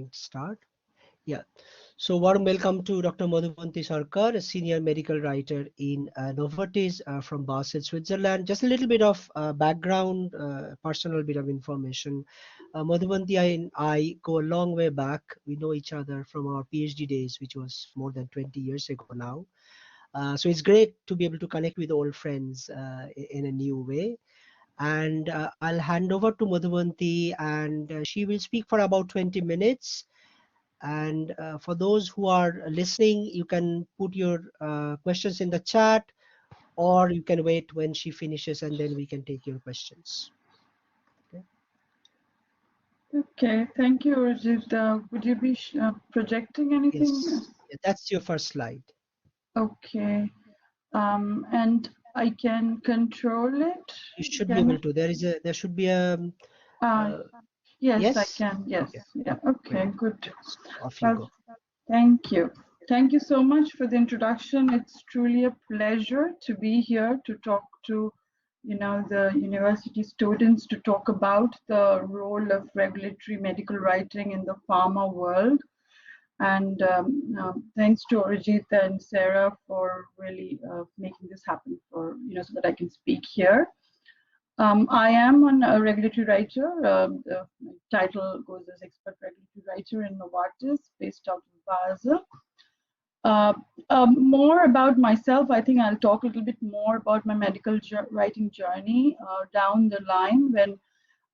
can start. Yeah. So warm welcome to Dr. Madhuvanti Sarkar, a senior medical writer in Novartis from Basel, Switzerland. Just a little bit of background, personal bit of information. Madhuvanti and I go a long way back. We know each other from our PhD days, which was more than 20 years ago now. So it's great to be able to connect with old friends in a new way. And I'll hand over to Madhuvanti, and she will speak for about 20 minutes. And for those who are listening, you can put your questions in the chat, or you can wait when she finishes and then we can take your questions. Okay, thank you, Rajit. Would you be projecting anything? Yes, that's your first slide. Okay, and I can control it. You should be able to. There should be a. Yes, yes, I can. Yes, okay. Yeah. Okay, good. Off you go. Thank you. Thank you so much for the introduction. It's truly a pleasure to be here to talk to, the university students, to talk about the role of regulatory medical writing in the pharma world. And thanks to Arijit and Sarah for really making this happen so that I can speak here. I am a regulatory writer. The title goes as expert regulatory writer in Novartis, based out of Basel. More about myself, I think I'll talk a little bit more about my medical writing journey down the line, when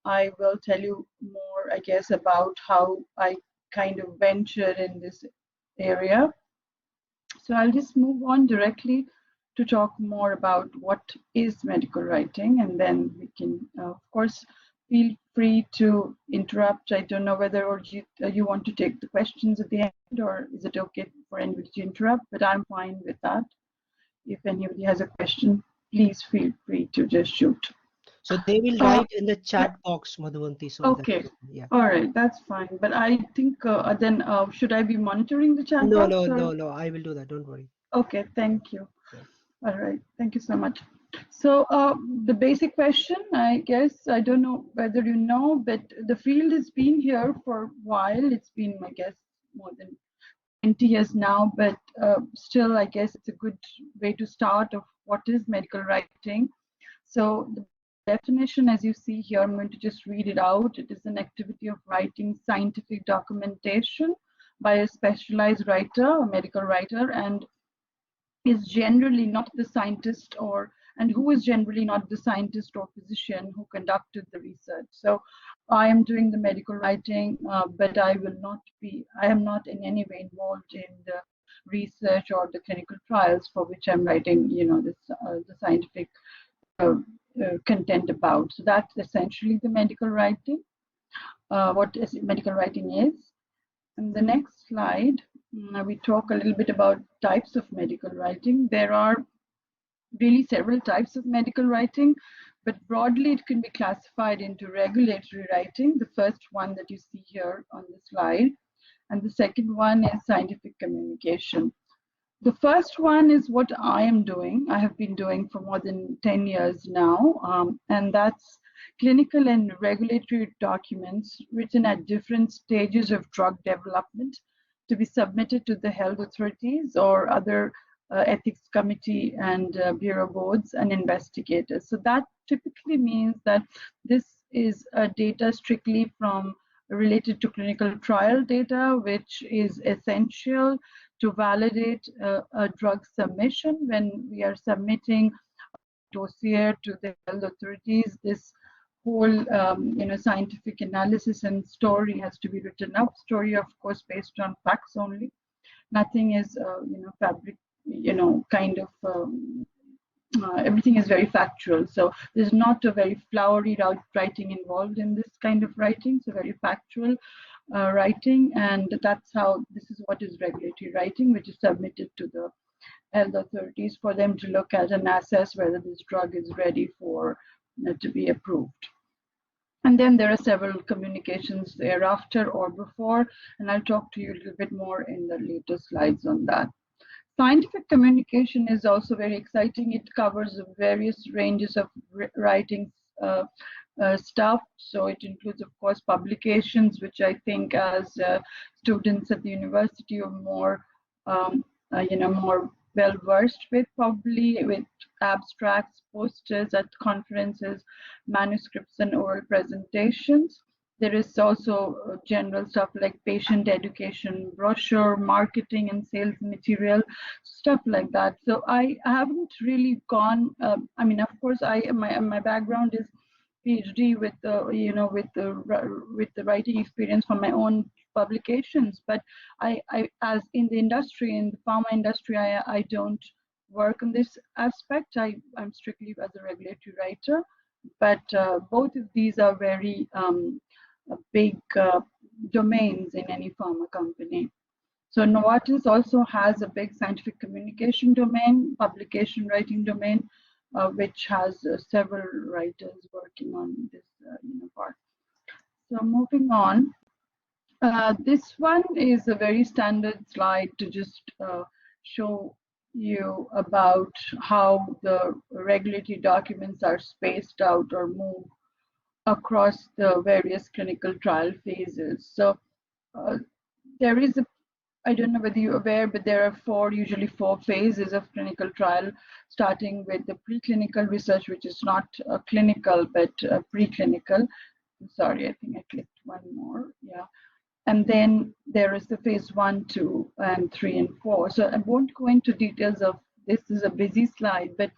I will tell you more, I guess, about how I kind of ventured in this area. So I'll just move on directly to talk more about what is medical writing, and then we can, of course, feel free to interrupt. I don't know whether you want to take the questions at the end, or is it okay for anybody to interrupt, but I'm fine with that. If anybody has a question, please feel free to just shoot. So they will write in the chat box, Madhuvanti. So okay. All right, that's fine. But I think then should I be monitoring the chat box? No. I will do that. Don't worry. Okay, thank you. All right, thank you so much. So the basic question, I guess, I don't know whether you know, but the field has been here for a while. It's been, I guess, more than 20 years now, but still, I guess it's a good way to start of what is medical writing. So the definition, as you see here, I'm going to just read it out. It is an activity of writing scientific documentation by a specialized writer, a medical writer, and is generally not the scientist who is generally not the scientist or physician who conducted the research. So I am doing the medical writing, but I am not in any way involved in the research or the clinical trials for which I'm writing, the scientific content about. So that's essentially the medical writing, what medical writing is. And the next slide, we talk a little bit about types of medical writing. There are really several types of medical writing, but broadly it can be classified into regulatory writing, the first one that you see here on the slide, and the second one is scientific communication. The first one is what I am doing. I have been doing for more than 10 years now, and that's clinical and regulatory documents written at different stages of drug development to be submitted to the health authorities or other ethics committee and bureau boards and investigators. So that typically means that this is data strictly related to clinical trial data, which is essential to validate a drug submission. When we are submitting a dossier to the health authorities, this whole scientific analysis and story has to be written up. Story, of course, based on facts only. Nothing is fabric, kind of everything is very factual. So there's not a very flowery writing involved in this kind of writing. So very factual writing, and this is what is regulatory writing, which is submitted to the health authorities for them to look at and assess whether this drug is ready for to be approved. And then there are several communications thereafter or before, and I'll talk to you a little bit more in the later slides on that. Scientific communication is also very exciting. It covers various ranges of writings stuff. So it includes, of course, publications, which I think as students at the university are more, more well versed with, probably with abstracts, posters at conferences, manuscripts, and oral presentations. There is also general stuff like patient education, brochure, marketing and sales material, stuff like that. So I haven't really gone. I mean, of course, my background is PhD with with the writing experience from my own publications. But I as in the industry, in the pharma industry, I don't work on this aspect. I'm strictly as a regulatory writer. But both of these are very big domains in any pharma company. So Novartis also has a big scientific communication domain, publication writing domain, which has several writers working on this part. So moving on, this one is a very standard slide to just show you about how the regulatory documents are spaced out or moved across the various clinical trial phases. So there is a, I don't know whether you're aware, but there are usually four phases of clinical trial, starting with the preclinical research, which is not clinical, but preclinical. Sorry, I think I clicked one more. Yeah. And then there is the phase 1, 2, and 3, and 4. So I won't go into details of this. This is a busy slide, but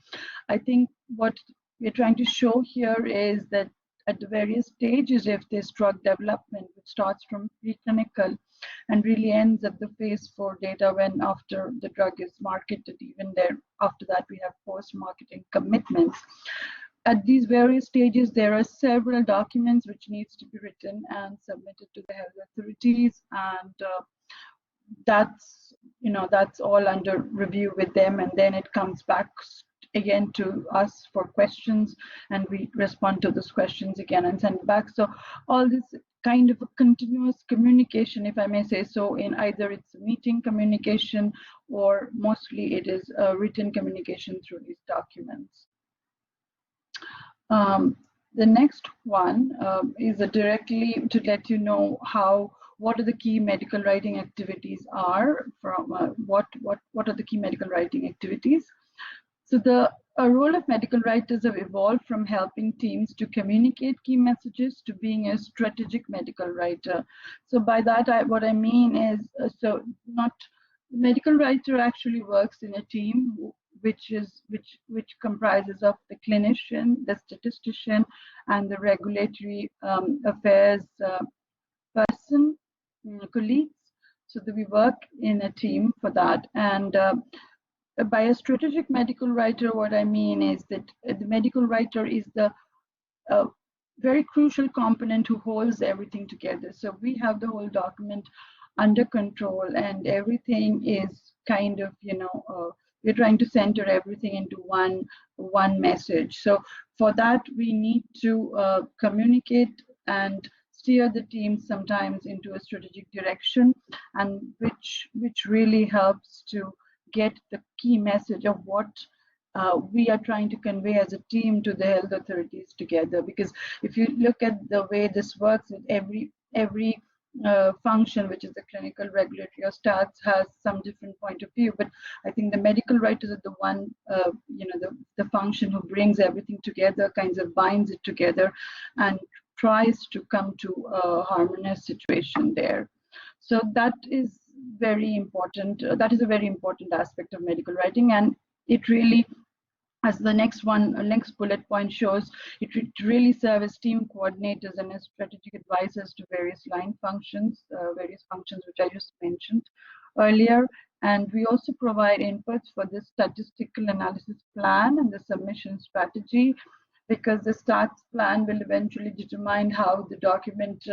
I think what we're trying to show here is that at the various stages of this drug development, which starts from preclinical and really ends at the phase 4 data when after the drug is marketed, even there after that we have post-marketing commitments. At these various stages, there are several documents which needs to be written and submitted to the health authorities, and that's all under review with them, and then it comes back again to us for questions, and we respond to those questions again and send it back. So all this kind of a continuous communication, if I may say so, in either it's a meeting communication or mostly it is a written communication through these documents. The next one is directly to let you know what are the key medical writing activities are from what are the key medical writing activities. So the role of medical writers have evolved from helping teams to communicate key messages to being a strategic medical writer. So by that, what I mean is, medical writer actually works in a team which comprises of the clinician, the statistician, and the regulatory affairs person, colleagues. So that we work in a team for that. And by a strategic medical writer, what I mean is that the medical writer is the very crucial component who holds everything together. So we have the whole document under control, and everything is kind of, we're trying to center everything into one message. So for that, we need to communicate and steer the team sometimes into a strategic direction, and which really helps to get the key message of what we are trying to convey as a team to the health authorities together. Because if you look at the way this works, with every function, which is the clinical, regulatory, or stats, has some different point of view. But I think the medical writers are the one, the function who brings everything together, kinds of binds it together, and tries to come to a harmonious situation there. So that is very important. That is a very important aspect of medical writing, and it really, as the next bullet point shows, it really serves as team coordinators and as strategic advisors to various line functions, which I just mentioned earlier. And we also provide inputs for the statistical analysis plan and the submission strategy, because the stats plan will eventually determine how the document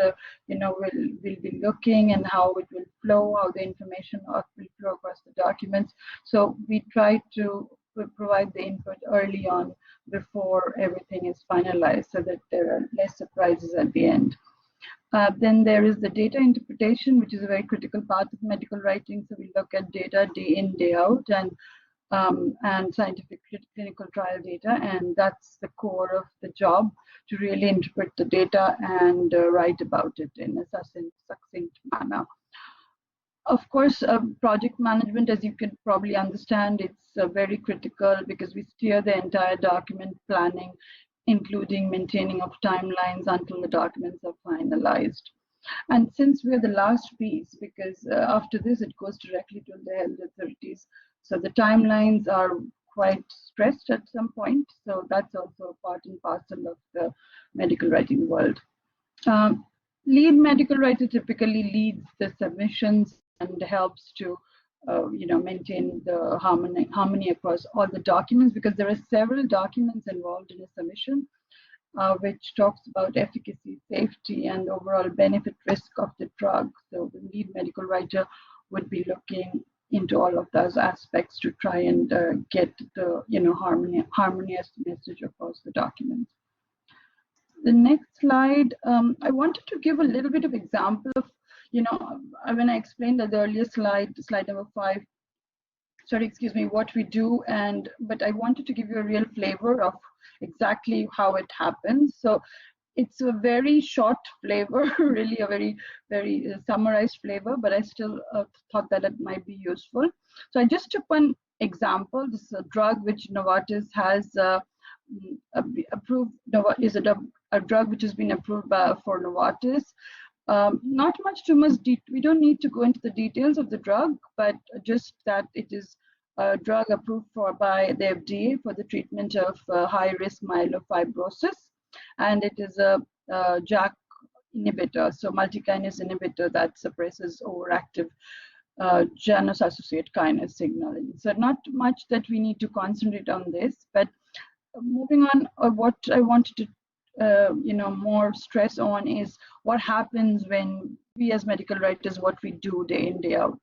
will be looking and how it will flow, how the information will flow across the documents. So we try to provide the input early on before everything is finalized, so that there are less surprises at the end. Then there is the data interpretation, which is a very critical part of medical writing. So we look at data day in, day out, and and scientific clinical trial data, and that's the core of the job, to really interpret the data and write about it in a succinct manner. Of course, project management, as you can probably understand, it's very critical because we steer the entire document planning, including maintaining of timelines until the documents are finalized. And since we're the last piece, because after this it goes directly to the health authorities, so the timelines are quite stressed at some point. So that's also a part and parcel of the medical writing world. Lead medical writer typically leads the submissions and helps to maintain the harmony across all the documents, because there are several documents involved in a submission, which talks about efficacy, safety, and overall benefit risk of the drug. So the lead medical writer would be looking into all of those aspects to try and get the harmonious message across the documents. The next slide, I wanted to give a little bit of example of, when I explained that the earlier slide number 5, sorry, excuse me, what we do, but I wanted to give you a real flavor of exactly how it happens. So it's a very short flavor, really a very, very summarized flavor, but I still thought that it might be useful. So I just took one example. This is a drug which Novartis has approved. Is a drug which has been approved for Novartis. Not too much. We don't need to go into the details of the drug, but just that it is a drug approved by the FDA for the treatment of high-risk myelofibrosis, and it is a JAK inhibitor, so multikinase inhibitor that suppresses overactive Janus-associated kinase signaling. So not much that we need to concentrate on this, but moving on, what I wanted to more stress on is what happens when we as medical writers, what we do day in, day out,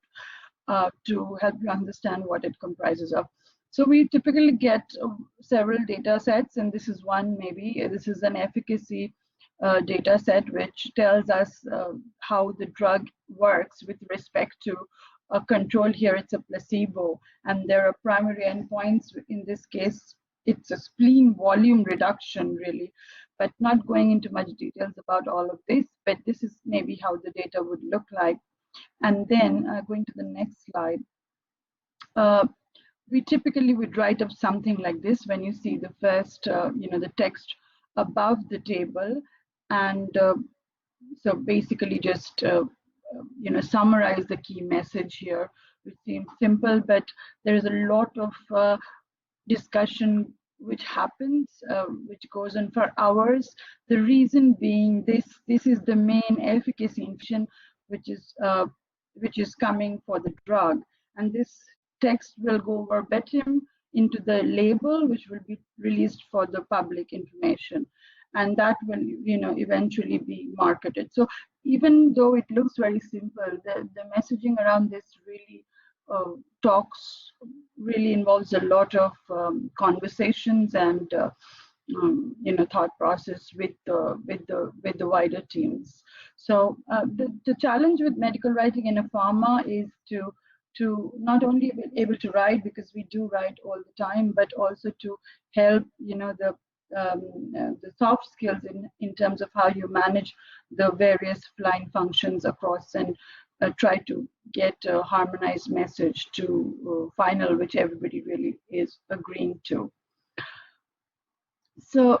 to help you understand what it comprises of. So we typically get several data sets, and this is one maybe. This is an efficacy data set which tells us how the drug works with respect to a control. Here it's a placebo, and there are primary endpoints. In this case, it's a spleen volume reduction, really, but not going into much details about all of this, but this is maybe how the data would look like. And then going to the next slide, we typically would write up something like this when you see the first, the text above the table, and so basically just summarize the key message here, which seems simple, but there is a lot of discussion which happens, which goes on for hours. The reason being this is the main efficacy information which is coming for the drug, and this text will go verbatim into the label, which will be released for the public information, and that will eventually be marketed. So even though it looks very simple, the messaging around this really really involves a lot of conversations and thought process with the wider teams. So the challenge with medical writing in a pharma is to not only be able to write, because we do write all the time, but also to help the soft skills in terms of how you manage the various flying functions across, and try to get a harmonized message to final, which everybody really is agreeing to. So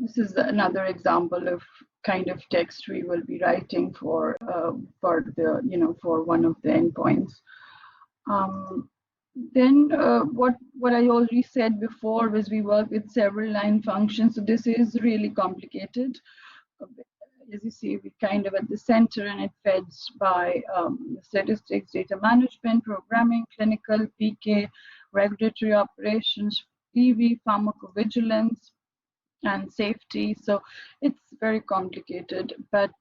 this is another example of kind of text we will be writing for for one of the endpoints. Then what I already said before was we work with several line functions. So this is really complicated. As you see, we kind of at the center, and it feds by statistics, data management, programming, clinical, PK, regulatory operations, PV, pharmacovigilance, and safety. So it's very complicated, but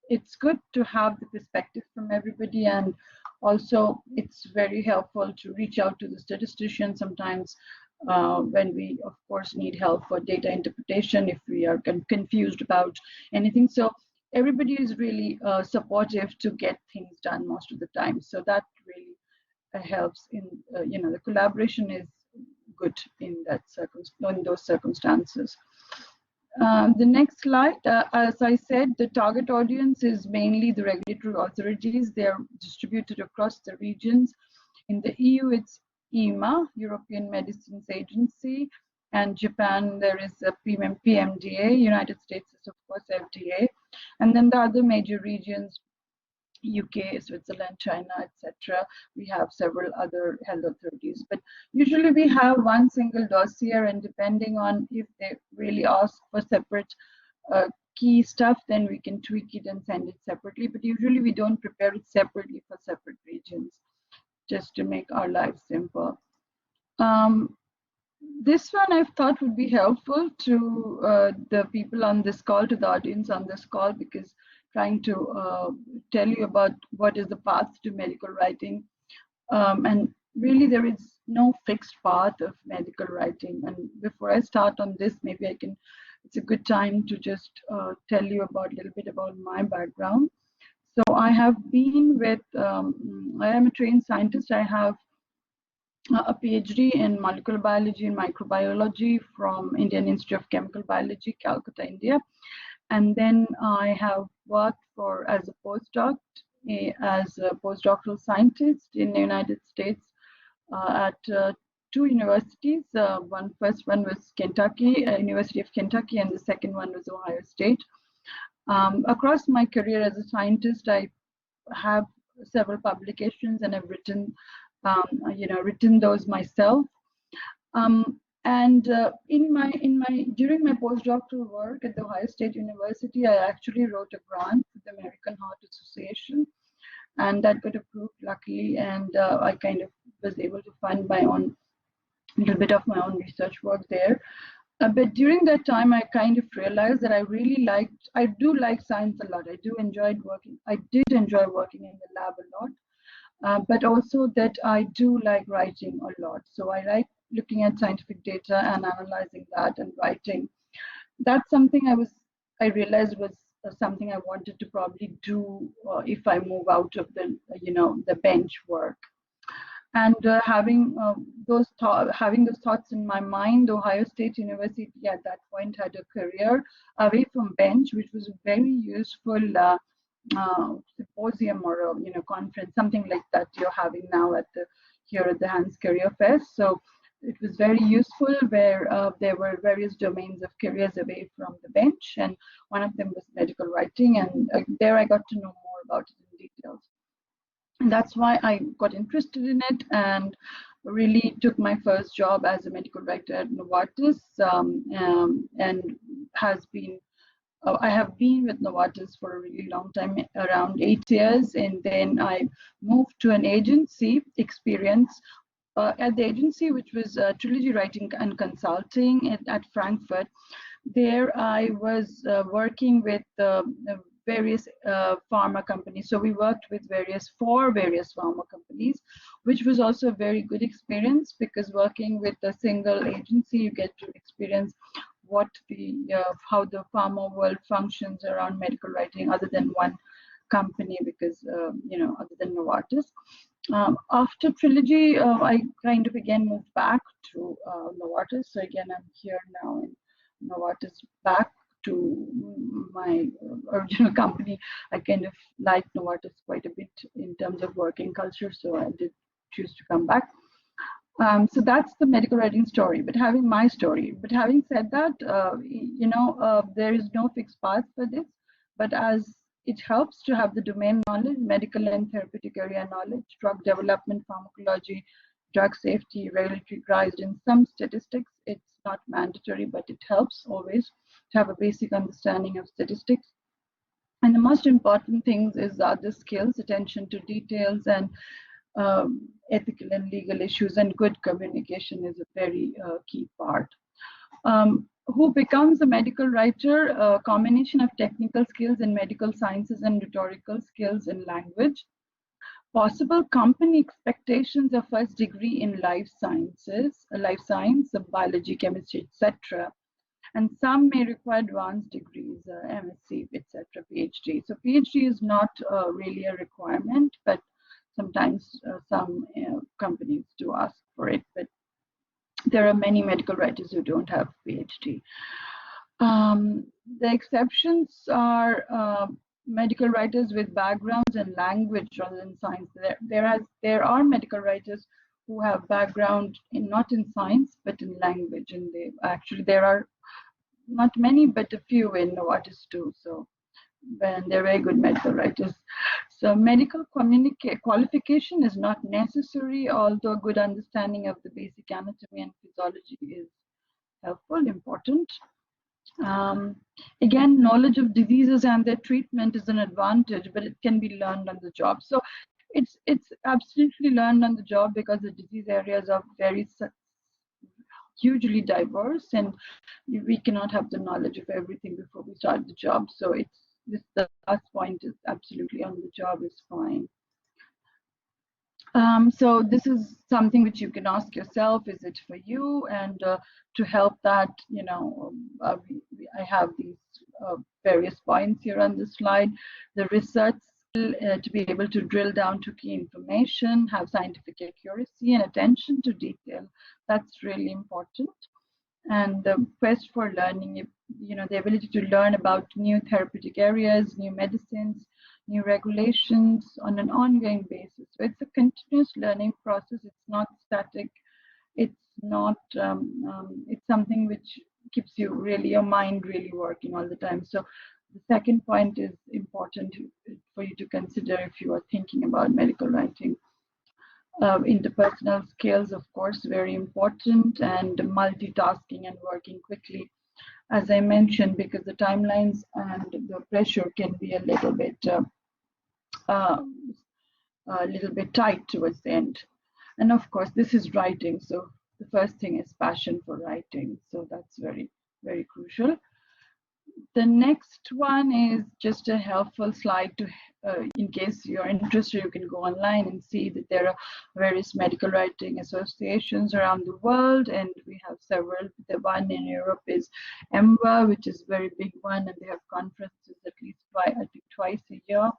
it's good to have the perspective from everybody, and also it's very helpful to reach out to the statistician sometimes when we of course need help for data interpretation, if we are confused about anything. So everybody is really supportive to get things done most of the time, so that really helps in the collaboration is good in those circumstances. The next slide, as I said, the target audience is mainly the regulatory authorities. They are distributed across the regions. In the EU, it's EMA, European Medicines Agency, and Japan, there is a PMDA, United States is, of course, FDA. And then the other major regions, UK, Switzerland, China, etc. We have several other health authorities, but usually we have one single dossier, and depending on if they really ask for separate key stuff, then we can tweak it and send it separately. But usually we don't prepare it separately for separate regions, just to make our lives simple. This one I thought would be helpful to the people on this call, to the audience on this call, because trying to tell you about what is the path to medical writing. And really there is no fixed path of medical writing. And before I start on this, maybe it's a good time to just tell you about a little bit about my background. So I have been with, I am a trained scientist. I have a PhD in molecular biology and microbiology from Indian Institute of Chemical Biology, Calcutta, India. And then I have worked as a postdoc, as a postdoctoral scientist in the United States at two universities. First one was Kentucky, University of Kentucky, and the second one was Ohio State. Across my career as a scientist, I have several publications, and I've written those myself. During my postdoctoral work at the Ohio State University, I actually wrote a grant for the American Heart Association, and that got approved luckily, and I kind of was able to fund a little bit of my own research work there. But during that time, I kind of realized that I do like science a lot. I did enjoy working in the lab a lot. But also that I do like writing a lot. So I like looking at scientific data and analyzing that and writing. That's something I realized was something I wanted to probably do if I move out of the bench work. And having those thoughts in my mind, Ohio State University at that point had a career away from bench, which was a very useful symposium or a conference, something like that you're having now here at the HANS Career Fest. So it was very useful, where there were various domains of careers away from the bench, and one of them was medical writing, and there I got to know more about it in details. And that's why I got interested in it, and really took my first job as a medical writer at Novartis, and I have been with Novartis for a really long time, around 8 years, and then I moved to an agency experience at the agency, which was Trilogy Writing and Consulting at Frankfurt. There I was working with various pharma companies. So we worked with various pharma companies, which was also a very good experience, because working with a single agency, you get to experience how the pharma world functions around medical writing, other than one company, because other than Novartis. After Trilogy, I kind of again moved back to Novartis. So again, I'm here now in Novartis, back to my original company. I kind of like Novartis quite a bit in terms of working culture, so I did choose to come back. So that's the medical writing story, but having said that, there is no fixed path for this, but as it helps to have the domain knowledge, medical and therapeutic area knowledge, drug development, pharmacology, drug safety, regulatory guidance, some statistics. It's not mandatory, but it helps always to have a basic understanding of statistics. And the most important things is other skills, attention to details, and ethical and legal issues, and good communication is a very key part. Who becomes a medical writer? A combination of technical skills in medical sciences and rhetorical skills in language. Possible company expectations of first degree in life science, biology, chemistry, etc. And some may require advanced degrees, MSc, etc., PhD. So PhD is not really a requirement, but sometimes some companies do ask for it. But there are many medical writers who don't have PhD. The exceptions are medical writers with backgrounds in language rather than science. There are medical writers who have background in not in science but in language, and there are not many but a few in Novartis too. So and they're very good medical writers. So medical qualification is not necessary, although a good understanding of the basic anatomy and physiology is helpful, important. Again, knowledge of diseases and their treatment is an advantage, but it can be learned on the job. So it's absolutely learned on the job because the disease areas are very hugely diverse, and we cannot have the knowledge of everything before we start the job. So the last point is absolutely on the job is fine. So this is something which you can ask yourself, is it for you? And to help that, I have these various points here on the slide. The research skill, to be able to drill down to key information, have scientific accuracy and attention to detail. That's really important. And the quest for learning, the ability to learn about new therapeutic areas, new medicines, new regulations on an ongoing basis. So it's a continuous learning process. It's not static. It's not. It's something which keeps your mind really working all the time. So the second point is important for you to consider if you are thinking about medical writing. Interpersonal skills, of course, very important, and multitasking and working quickly, as I mentioned, because the timelines and the pressure can be a little bit tight towards the end. And of course, this is writing, so the first thing is passion for writing. So that's very, very crucial. The next one is just a helpful slide to, in case you're interested, you can go online and see that there are various medical writing associations around the world, and we have several. The one in Europe is EMWA, which is a very big one, and they have conferences at least twice a year.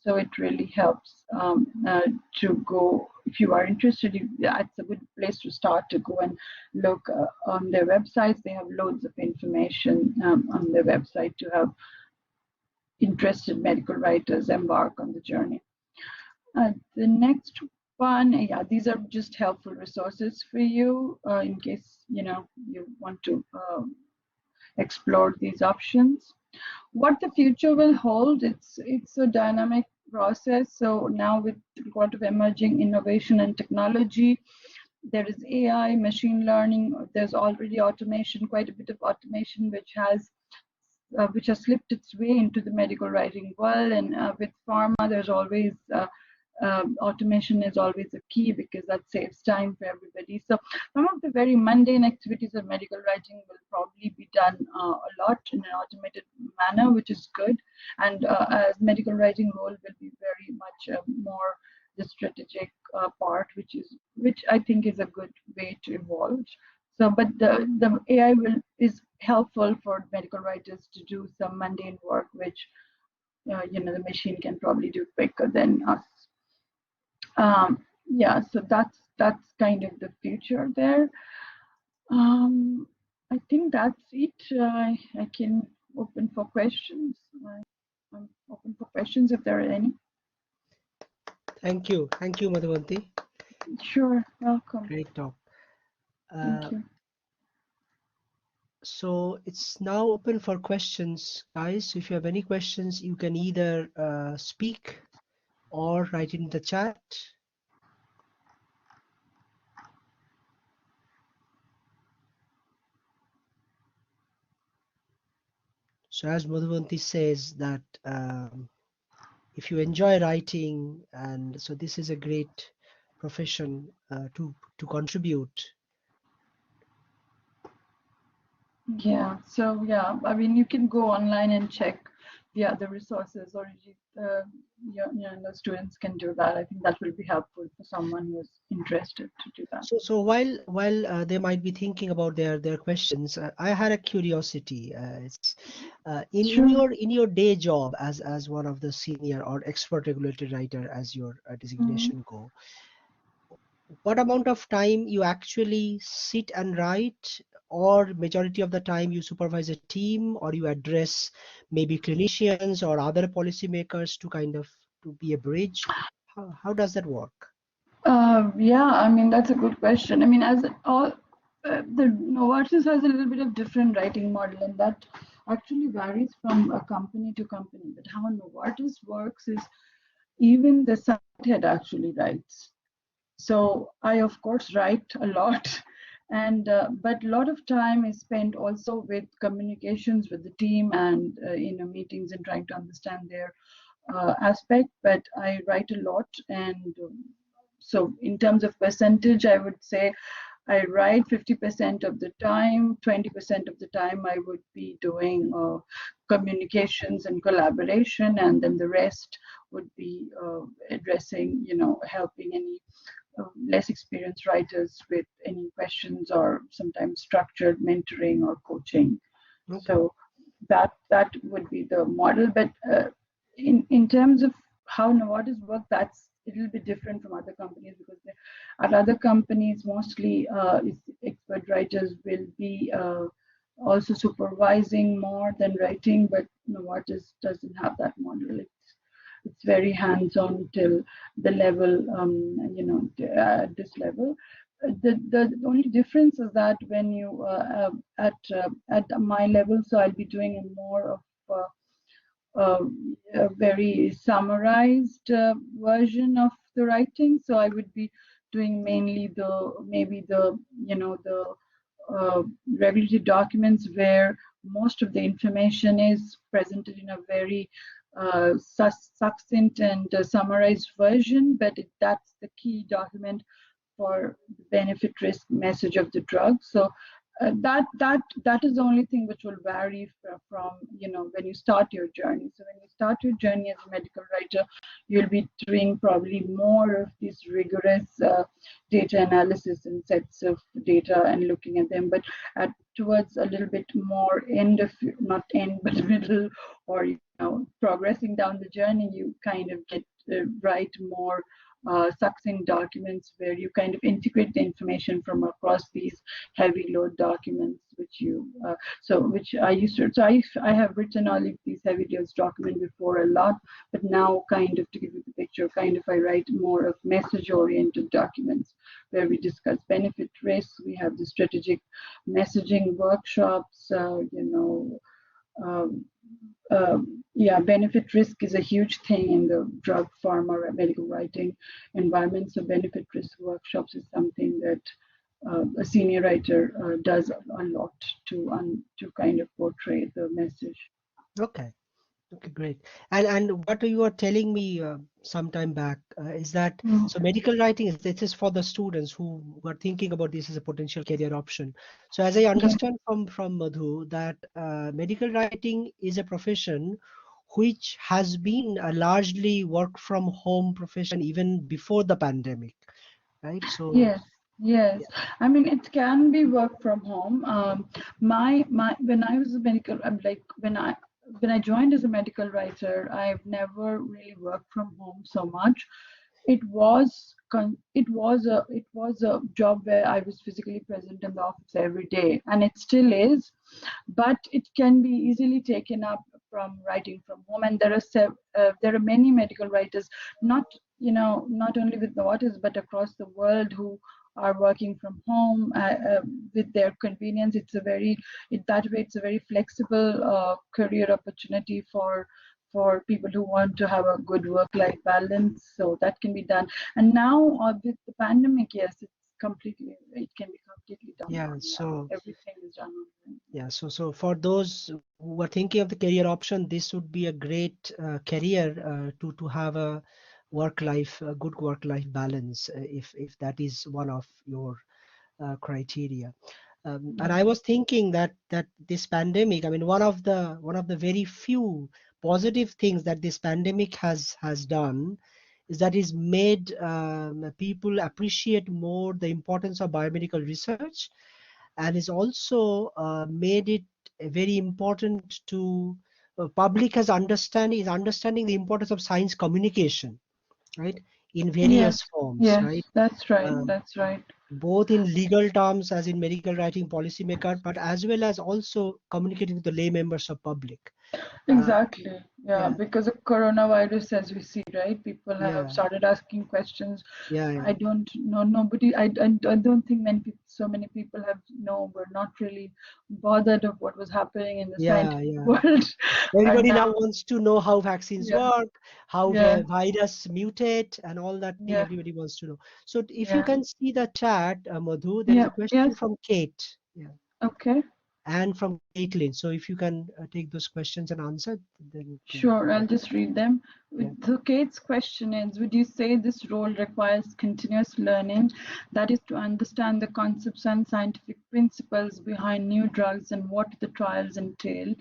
So it really helps to go, if you are interested, it's a good place to start to go and look on their websites. They have loads of information on their website to have interested medical writers embark on the journey. The next one, these are just helpful resources for you in case you want to explore these options. What the future will hold, it's a dynamic process. So now with a lot of emerging innovation and technology, there is AI, machine learning, there's already automation, quite a bit of automation which has slipped its way into the medical writing world. And with pharma, there's always automation is always a key because that saves time for everybody. So some of the very mundane activities of medical writing will probably be done a lot in an automated manner, which is good. And as medical writing role will be very much more the strategic part, which I think is a good way to evolve. So, but the AI is helpful for medical writers to do some mundane work, which the machine can probably do quicker than us. Yeah, so that's kind of the future there. I think that's it. I can open for questions. I'm open for questions if there are any. Thank you, Madhuvanti. Sure, welcome. Great talk. Thank you. So it's now open for questions, guys. If you have any questions, you can either speak or write in the chat. So as Madhuvanti says that if you enjoy writing, and so this is a great profession to contribute. Yeah, so yeah, I mean, you can go online and check the other resources, or the students can do that. I think that will be helpful for someone who's interested to do that. So while they might be thinking about their questions, I had a curiosity. It's in your day job as one of the senior or expert regulatory writer, as your designation go. what amount of time you actually sit and write, or majority of the time you supervise a team, or you address maybe clinicians or other policymakers to kind of to be a bridge? How does that work? Yeah, I mean, that's a good question. I mean, as all the Novartis has a little bit of different writing model, and that actually varies from a company to company. But how Novartis works is even the site head actually writes. So I, of course, write a lot, and but a lot of time is spent also with communications with the team and meetings and trying to understand their aspect. But I write a lot, and so in terms of percentage, I would say I write 50% of the time. 20% of the time I would be doing communications and collaboration, and then the rest would be addressing, helping any less experienced writers with any questions, or sometimes structured mentoring or coaching. Okay. So that would be the model. But in terms of how Novartis work, that's a little bit different from other companies, because at other companies mostly expert writers will be also supervising more than writing, but Novartis doesn't have that model. It's very hands-on till the level, this level. The only difference is that when you at my level, so I'll be doing a more of a very summarized version of the writing. So I would be doing mainly the regulatory documents, where most of the information is presented in a very succinct and summarized version, but that's the key document for the benefit risk message of the drug. So that is the only thing which will vary from when you start your journey. So when you start your journey as a medical writer, you'll be doing probably more of these rigorous data analysis and sets of data and looking at them. But towards a little bit more end of, not end but middle, or progressing down the journey, you kind of get write more succinct documents, where you kind of integrate the information from across these heavy load documents, which I used to. So I have written all of these heavy loads document before a lot, but now, kind of to give you the picture, kind of I write more of message oriented documents, where we discuss benefit risk. We have the strategic messaging workshops. Benefit risk is a huge thing in the drug, pharma, or medical writing environment. So benefit risk workshops is something that a senior writer does a lot to kind of portray the message. Okay. Okay, great. And what you were telling me some time back is that so medical writing is this is for the students who are thinking about this as a potential career option. So as I understand from Madhu, that medical writing is a profession which has been a largely work from home profession even before the pandemic, right? So Yes, yes. I mean, it can be work from home. My when I was a medical, I'm like when I joined as a medical writer, I've never really worked from home so much. It was a job where I was physically present in the office every day, and it still is, but it can be easily taken up from writing from home. And there are many medical writers, not not only with Novartis but across the world, who are working from home with their convenience. That way it's a very flexible career opportunity for people who want to have a good work-life balance. So that can be done. And now with the pandemic, yes, it can be completely done yeah, online. Everything is done online. yeah, so for those who are thinking of the career option, this would be a great career to have a good work-life balance if that is one of your criteria. And I was thinking that this pandemic, I mean, one of the very few positive things that this pandemic has done is that it's made people appreciate more the importance of biomedical research, and is also made it very important to public has understanding is understanding the importance of science communication, right? in Yes, various forms, yes, right? that's right. Um, That's right. both in legal terms as in medical writing policymaker, but as well as also communicating with the lay members of public. Uh, Exactly. Yeah, yeah, because of coronavirus, as we see, right? People have yeah, started asking questions. yeah, I yeah, don't know, nobody, I don't think many people, so many people have, no, were not really bothered of what was happening in the yeah, scientific yeah. world. And Everybody now, now wants to know how vaccines yeah, work, how yeah, the virus mutate, and all that thing. yeah, Everybody wants to know. So if you yeah, can see the chat, Madhu, there is yeah, a question yes, from Kate, yeah, okay. and from Caitlin. So if you can take those questions and answer, then it will be Sure, I'll great. just read them. Yeah. So Kate's question is, would you say this role requires continuous learning, that is to understand the concepts and scientific principles behind new drugs and what the trials entail?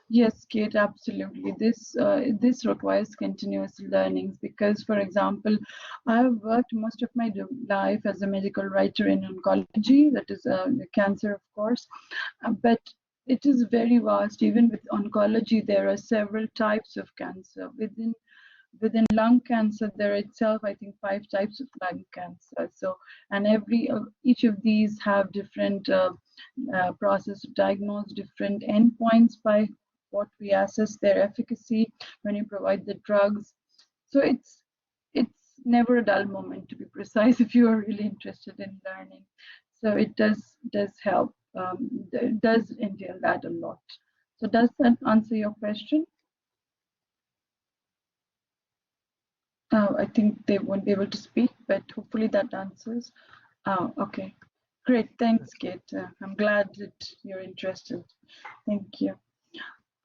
Yes, Kate, absolutely. This requires continuous learnings because, for example, I've worked most of my life as a medical writer in oncology, that is cancer, of course, but it is very vast. Even with oncology, there are several types of cancer. Within lung cancer, there are itself, I think, 5 types of lung cancer. So, and each of these have different process to diagnose, different endpoints by what we assess their efficacy when you provide the drugs. So it's never a dull moment, to be precise, if you are really interested in learning. So it does help. It does entail that a lot. So does that answer your question? I think they won't be able to speak, but hopefully that answers. Oh, okay. Great. Thanks, Kate. I'm glad that you're interested. Thank you.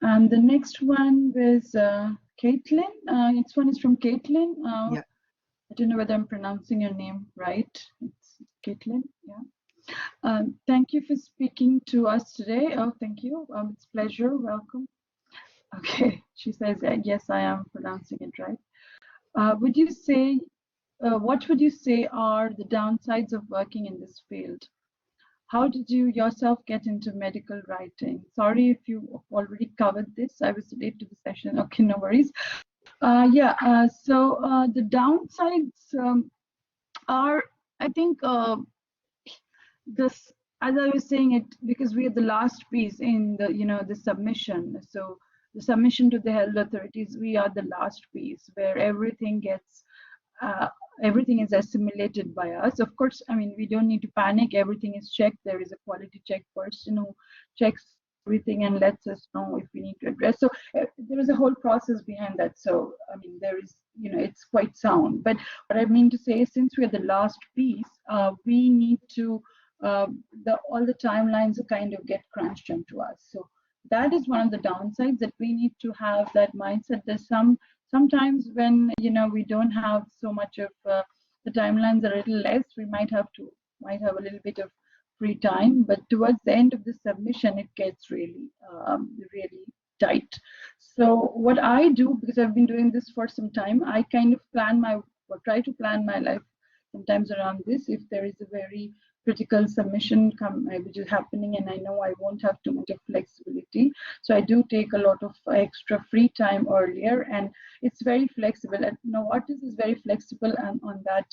And the next one was Caitlin. Next one is from Caitlin. Yeah. I don't know whether I'm pronouncing your name right. It's Caitlin. Yeah. Thank you for speaking to us today. Oh, thank you. It's a pleasure. Welcome. Okay. She says, yes, I am pronouncing it right. Would you say, what would you say are the downsides of working in this field? How did you yourself get into medical writing? Sorry if you already covered this. I was late to the session. Okay, no worries. The downsides are, I think, this, as I was saying it, because we are the last piece in the submission. So the submission to the health authorities, we are the last piece where uh, everything is assimilated by us. Of course, I mean, we don't need to panic. Everything is checked. There is a quality check person who checks everything and lets us know if we need to address. So there is a whole process behind that. So, I mean, there is, it's quite sound. But what I mean to say is, since we're the last piece, we need to, all the timelines kind of get crunched onto us. So that is one of the downsides, that we need to have that mindset. There's sometimes when we don't have so much of the timelines are a little less, we might have a little bit of free time, but towards the end of the submission it gets really tight. So what I do, because I've been doing this for some time, I kind of try to plan my life sometimes around this. If there is a very critical submission which is happening and I know I won't have too much of flexibility, so I do take a lot of extra free time earlier, and it's very flexible. And Novartis is very flexible on that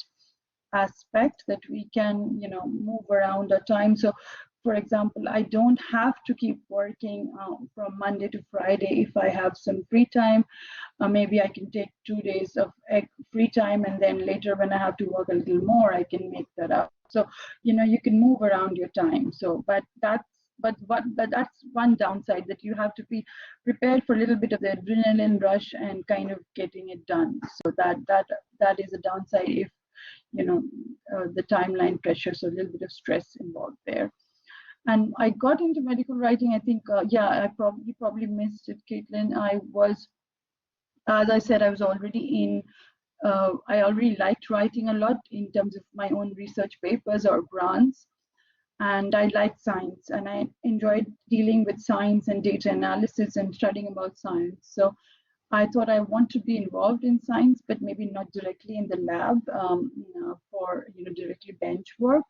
aspect, that we can move around our time. So for example, I don't have to keep working from Monday to Friday. If I have some free time, maybe I can take 2 days of free time, and then later when I have to work a little more, I can make that up. So you can move around your time. So but that's one downside, that you have to be prepared for a little bit of the adrenaline rush and kind of getting it done. So that is a downside, if the timeline pressure, so a little bit of stress involved there. And I got into medical writing, I think, you probably missed it, Caitlin. As I said, I was already I already liked writing a lot in terms of my own research papers or grants. And I liked science, and I enjoyed dealing with science and data analysis and studying about science. So I thought I want to be involved in science, but maybe not directly in the lab, for directly bench work.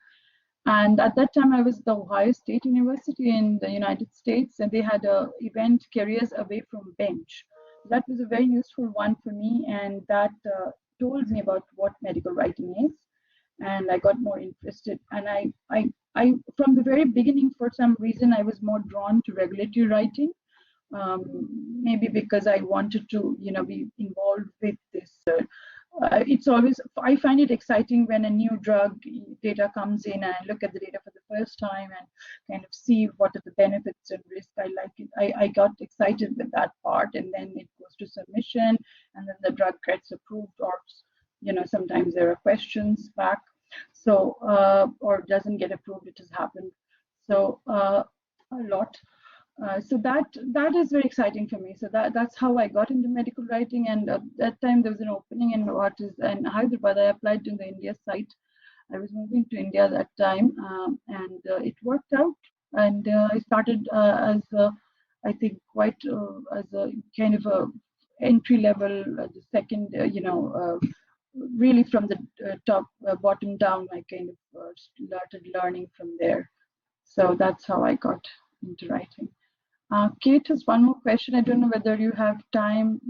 And at that time, I was at the Ohio State University in the United States, and they had a event, Careers Away from Bench. That was a very useful one for me, and that told me about what medical writing is, and I got more interested. And from the very beginning, for some reason, I was more drawn to regulatory writing. Maybe because I wanted to, be involved with this. It's always, I find it exciting when a new drug data comes in and I look at the data for the first time and kind of see what are the benefits and risk. I like it. I got excited with that part, and then it goes to submission, and then the drug gets approved, or sometimes there are questions back. So or doesn't get approved. It has happened. So a lot. So that is very exciting for me. So that's how I got into medical writing. And at that time there was an opening in Hyderabad. I applied to the India site. I was moving to India that time, and it worked out. And I started as I think quite as a kind of a entry level, the second, really from the top bottom down. I kind of started learning from there. So that's how I got into writing. Kate has one more question. I don't know whether you have time.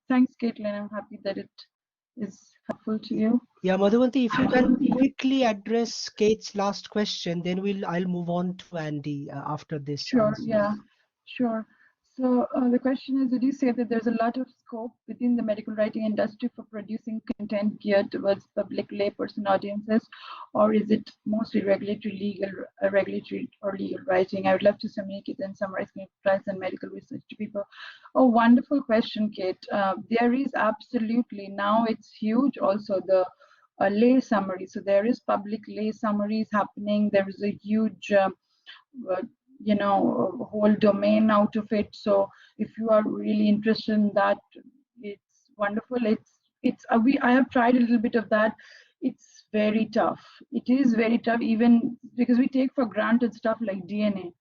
Thanks, Caitlin. I'm happy that it is helpful to you. Yeah, Madhuvanti, if you can quickly address Kate's last question, then I'll move on to Andy after this. Sure. Answer. Yeah. Sure. So the question is, did you say that there's a lot of scope within the medical writing industry for producing content geared towards public layperson audiences, or is it mostly regulatory or legal writing? I would love to communicate and summarize clinical trials and medical research to people. Oh, wonderful question, Kate. There is absolutely, now it's huge also, the lay summary. So there is public lay summaries happening. There is a huge whole domain out of it. So if you are really interested in that, it's wonderful. I have tried a little bit of that. It's very tough. It is very tough, even because we take for granted stuff like DNA.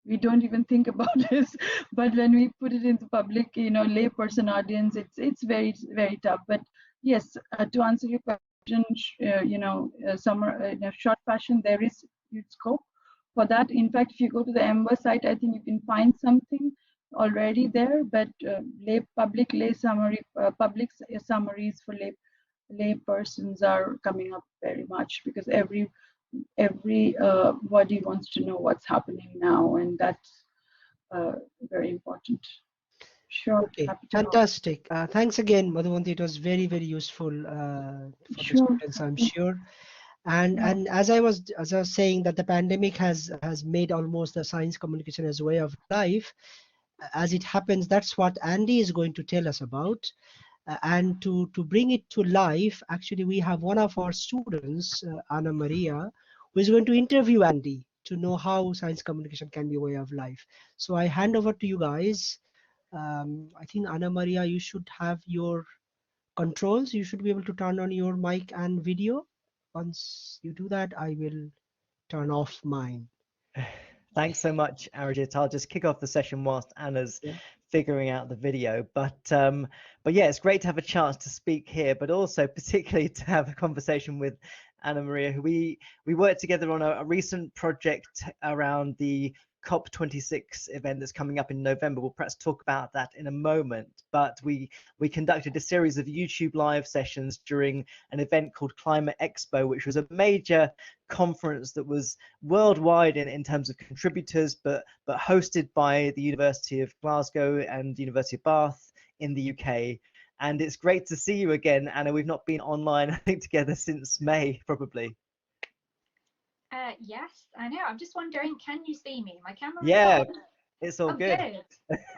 We don't even think about this, but when we put it into public, layperson audience, it's very, very tough. But yes, to answer your question, in a short fashion, there is huge scope for that. In fact, if you go to the EMBA site, I think you can find something already there. But public summaries for lay persons are coming up very much, because everybody wants to know what's happening now, and that's very important. Sure. Okay, fantastic. Thanks again, Madhuvanti. It was very, very useful for the students, I'm sure. And as I was saying, that the pandemic has made almost the science communication as a way of life. As it happens, that's what Andy is going to tell us about. And to bring it to life, actually, we have one of our students, Anna Maria, who is going to interview Andy to know how science communication can be a way of life. So I hand over to you guys. I think Anna Maria, you should have your controls. You should be able to turn on your mic and video. Once you do that, I will turn off mine. Thanks so much, Arijit. I'll just kick off the session whilst Anna's figuring out the video. But yeah, it's great to have a chance to speak here, but also particularly to have a conversation with Anna Maria, who we worked together on a recent project around the COP26 event that's coming up in November. We'll perhaps talk about that in a moment, but we conducted a series of YouTube live sessions during an event called Climate Expo, which was a major conference that was worldwide in terms of contributors, but hosted by the University of Glasgow and University of Bath in the UK. And it's great to see you again, Anna. We've not been online, I think, together since May, probably. Yes, I know. I'm just wondering, can you see me? My camera is on. It's all good.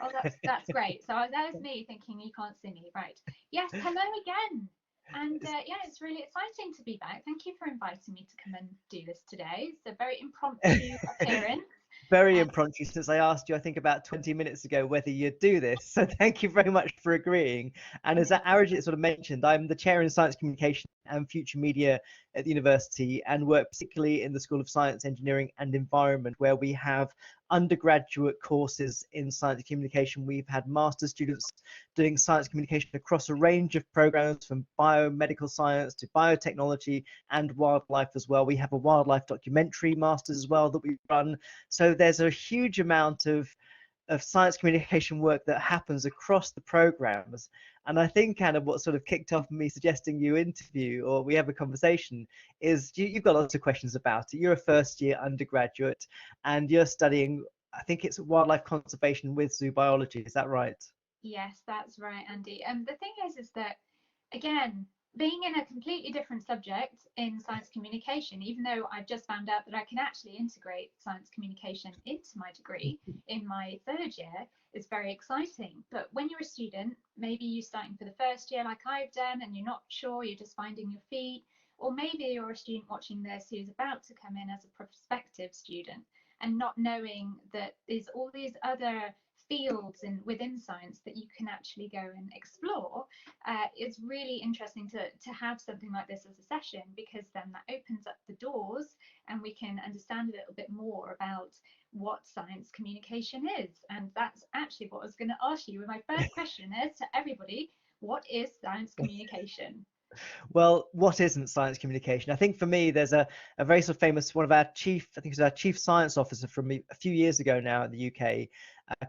Oh, that's great. So that was me thinking you can't see me. Right. Yes, hello again. And yeah, it's really exciting to be back. Thank you for inviting me to come and do this today. It's a very impromptu appearance. Very impromptu, since I asked you, I think about 20 minutes ago, whether you'd do this. So thank you very much for agreeing. And as Arijit sort of mentioned, I'm the chair in science communication and future media at the university, and work particularly in the School of Science, Engineering and Environment, where we have undergraduate courses in science communication. We've had master's students doing science communication across a range of programs, from biomedical science to biotechnology and wildlife as well. We have a wildlife documentary masters as well that we run. So there's a huge amount of of science communication work that happens across the programs. And I think, Anna, what sort of kicked off me suggesting you interview or we have a conversation is you've got lots of questions about it. You're a first year undergraduate and you're studying, I think it's wildlife conservation with zoo biology. Is that right? Yes, that's right, Andy. The thing is that, again, being in a completely different subject in science communication, even though I've just found out that I can actually integrate science communication into my degree in my third year, is very exciting. But when you're a student, maybe you're starting for the first year like I've done and you're not sure, you're just finding your feet, or maybe you're a student watching this who's about to come in as a prospective student and not knowing that there's all these other fields within science that you can actually go and explore. It's really interesting to have something like this as a session, because then that opens up the doors and we can understand a little bit more about what science communication is. And that's actually what I was going to ask you. And my first question is to everybody, what is science communication? Well, what isn't science communication? I think for me, there's a very sort of famous, one of our chief, I think it was our chief science officer from a few years ago now in the UK,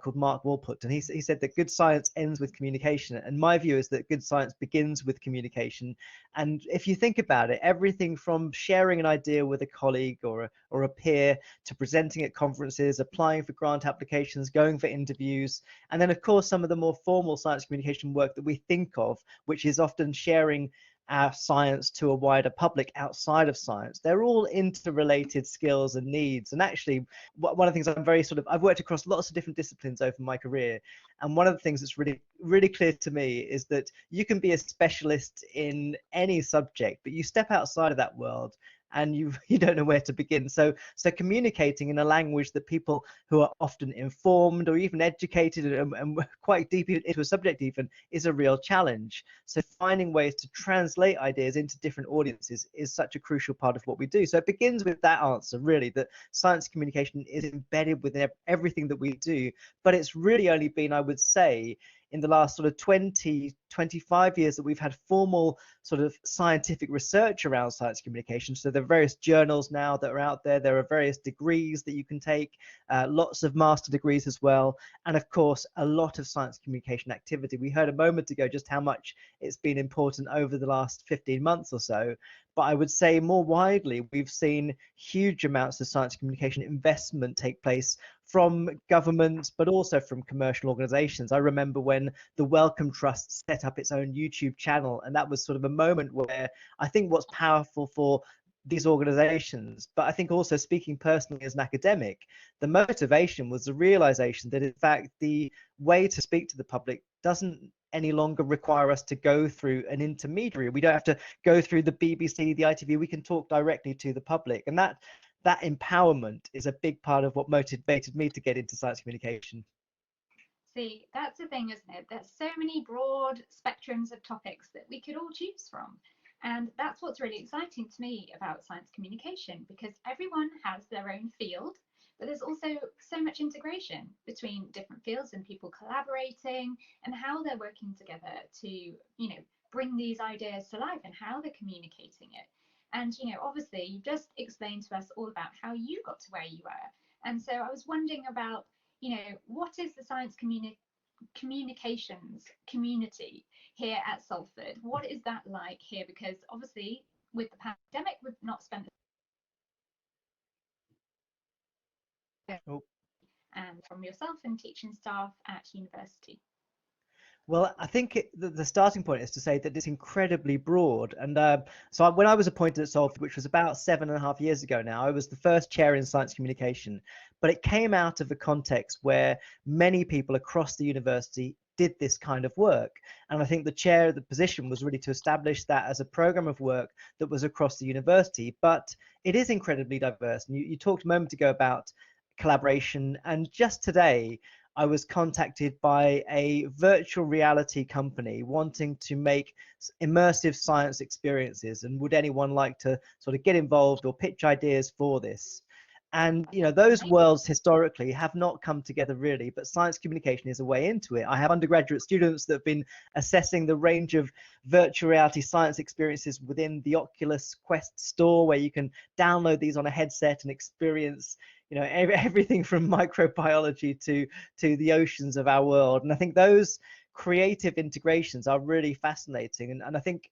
called Mark Walput. And he said that good science ends with communication. And my view is that good science begins with communication. And if you think about it, everything from sharing an idea with a colleague or a peer to presenting at conferences, applying for grant applications, going for interviews, and then of course, some of the more formal science communication work that we think of, which is often sharing our science to a wider public outside of science. They're all interrelated skills and needs. And actually, one of the things I'm very I've worked across lots of different disciplines over my career. And one of the things that's really, really clear to me is that you can be a specialist in any subject, but you step outside of that world and you don't know where to begin. So communicating in a language that people who are often informed or even educated and quite deep into a subject even is a real challenge. So finding ways to translate ideas into different audiences is such a crucial part of what we do. So it begins with that answer, really, that science communication is embedded within everything that we do, but it's really only been, I would say, in the last sort of 20, 25 years that we've had formal sort of scientific research around science communication. So there are various journals now that are out there. There are various degrees that you can take, lots of master degrees as well. And of course, a lot of science communication activity. We heard a moment ago just how much it's been important over the last 15 months or so. But I would say more widely, we've seen huge amounts of science communication investment take place from governments, but also from commercial organizations. I remember when the Wellcome Trust set up its own YouTube channel, and that was sort of a moment where I think what's powerful for these organizations, but I think also speaking personally as an academic, the motivation was the realization that in fact the way to speak to the public doesn't any longer require us to go through an intermediary. We don't have to go through the BBC, the ITV. We can talk directly to the public, and that empowerment is a big part of what motivated me to get into science communication. See, that's the thing, isn't it? There's so many broad spectrums of topics that we could all choose from. And that's what's really exciting to me about science communication, because everyone has their own field, but there's also so much integration between different fields and people collaborating and how they're working together to, bring these ideas to life and how they're communicating it. And, obviously, you just explained to us all about how you got to where you were. And so I was wondering about, what is the science communications community here at Salford? What is that like here? Because obviously, with the pandemic, we've not spent and from yourself and teaching staff at university. Well, I think the starting point is to say that it's incredibly broad. And so when I was appointed at Salford, which was about 7.5 years ago now, I was the first chair in science communication. But it came out of a context where many people across the university did this kind of work. And I think the chair of the position was really to establish that as a program of work that was across the university. But it is incredibly diverse. And you talked a moment ago about collaboration. And just today, I was contacted by a virtual reality company wanting to make immersive science experiences, and would anyone like to sort of get involved or pitch ideas for this? And those worlds historically have not come together really, but science communication is a way into it. I have undergraduate students that have been assessing the range of virtual reality science experiences within the Oculus Quest store, where you can download these on a headset and experience everything from microbiology to the oceans of our world. And I think those creative integrations are really fascinating. And I think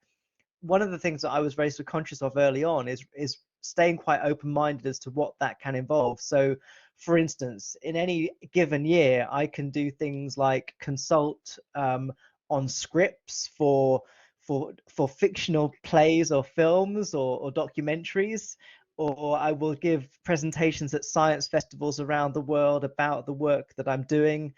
one of the things that I was very sort of conscious of early on is staying quite open-minded as to what that can involve. So for instance, in any given year, I can do things like consult on scripts for fictional plays or films or documentaries, or I will give presentations at science festivals around the world about the work that I'm doing.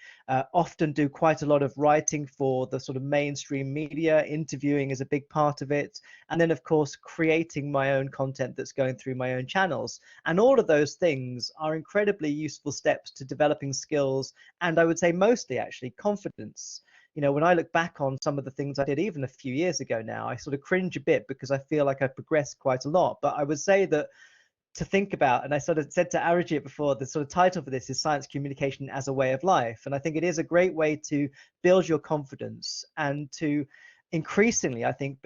Often do quite a lot of writing for the sort of mainstream media. Interviewing is a big part of it. And then, of course, creating my own content that's going through my own channels. And all of those things are incredibly useful steps to developing skills, and I would say mostly actually confidence. When I look back on some of the things I did even a few years ago now, I sort of cringe a bit because I feel like I've progressed quite a lot. But I would say that to think about, and I sort of said to Arijit before, the sort of title for this is Science Communication as a Way of Life. And I think it is a great way to build your confidence and to increasingly, I think,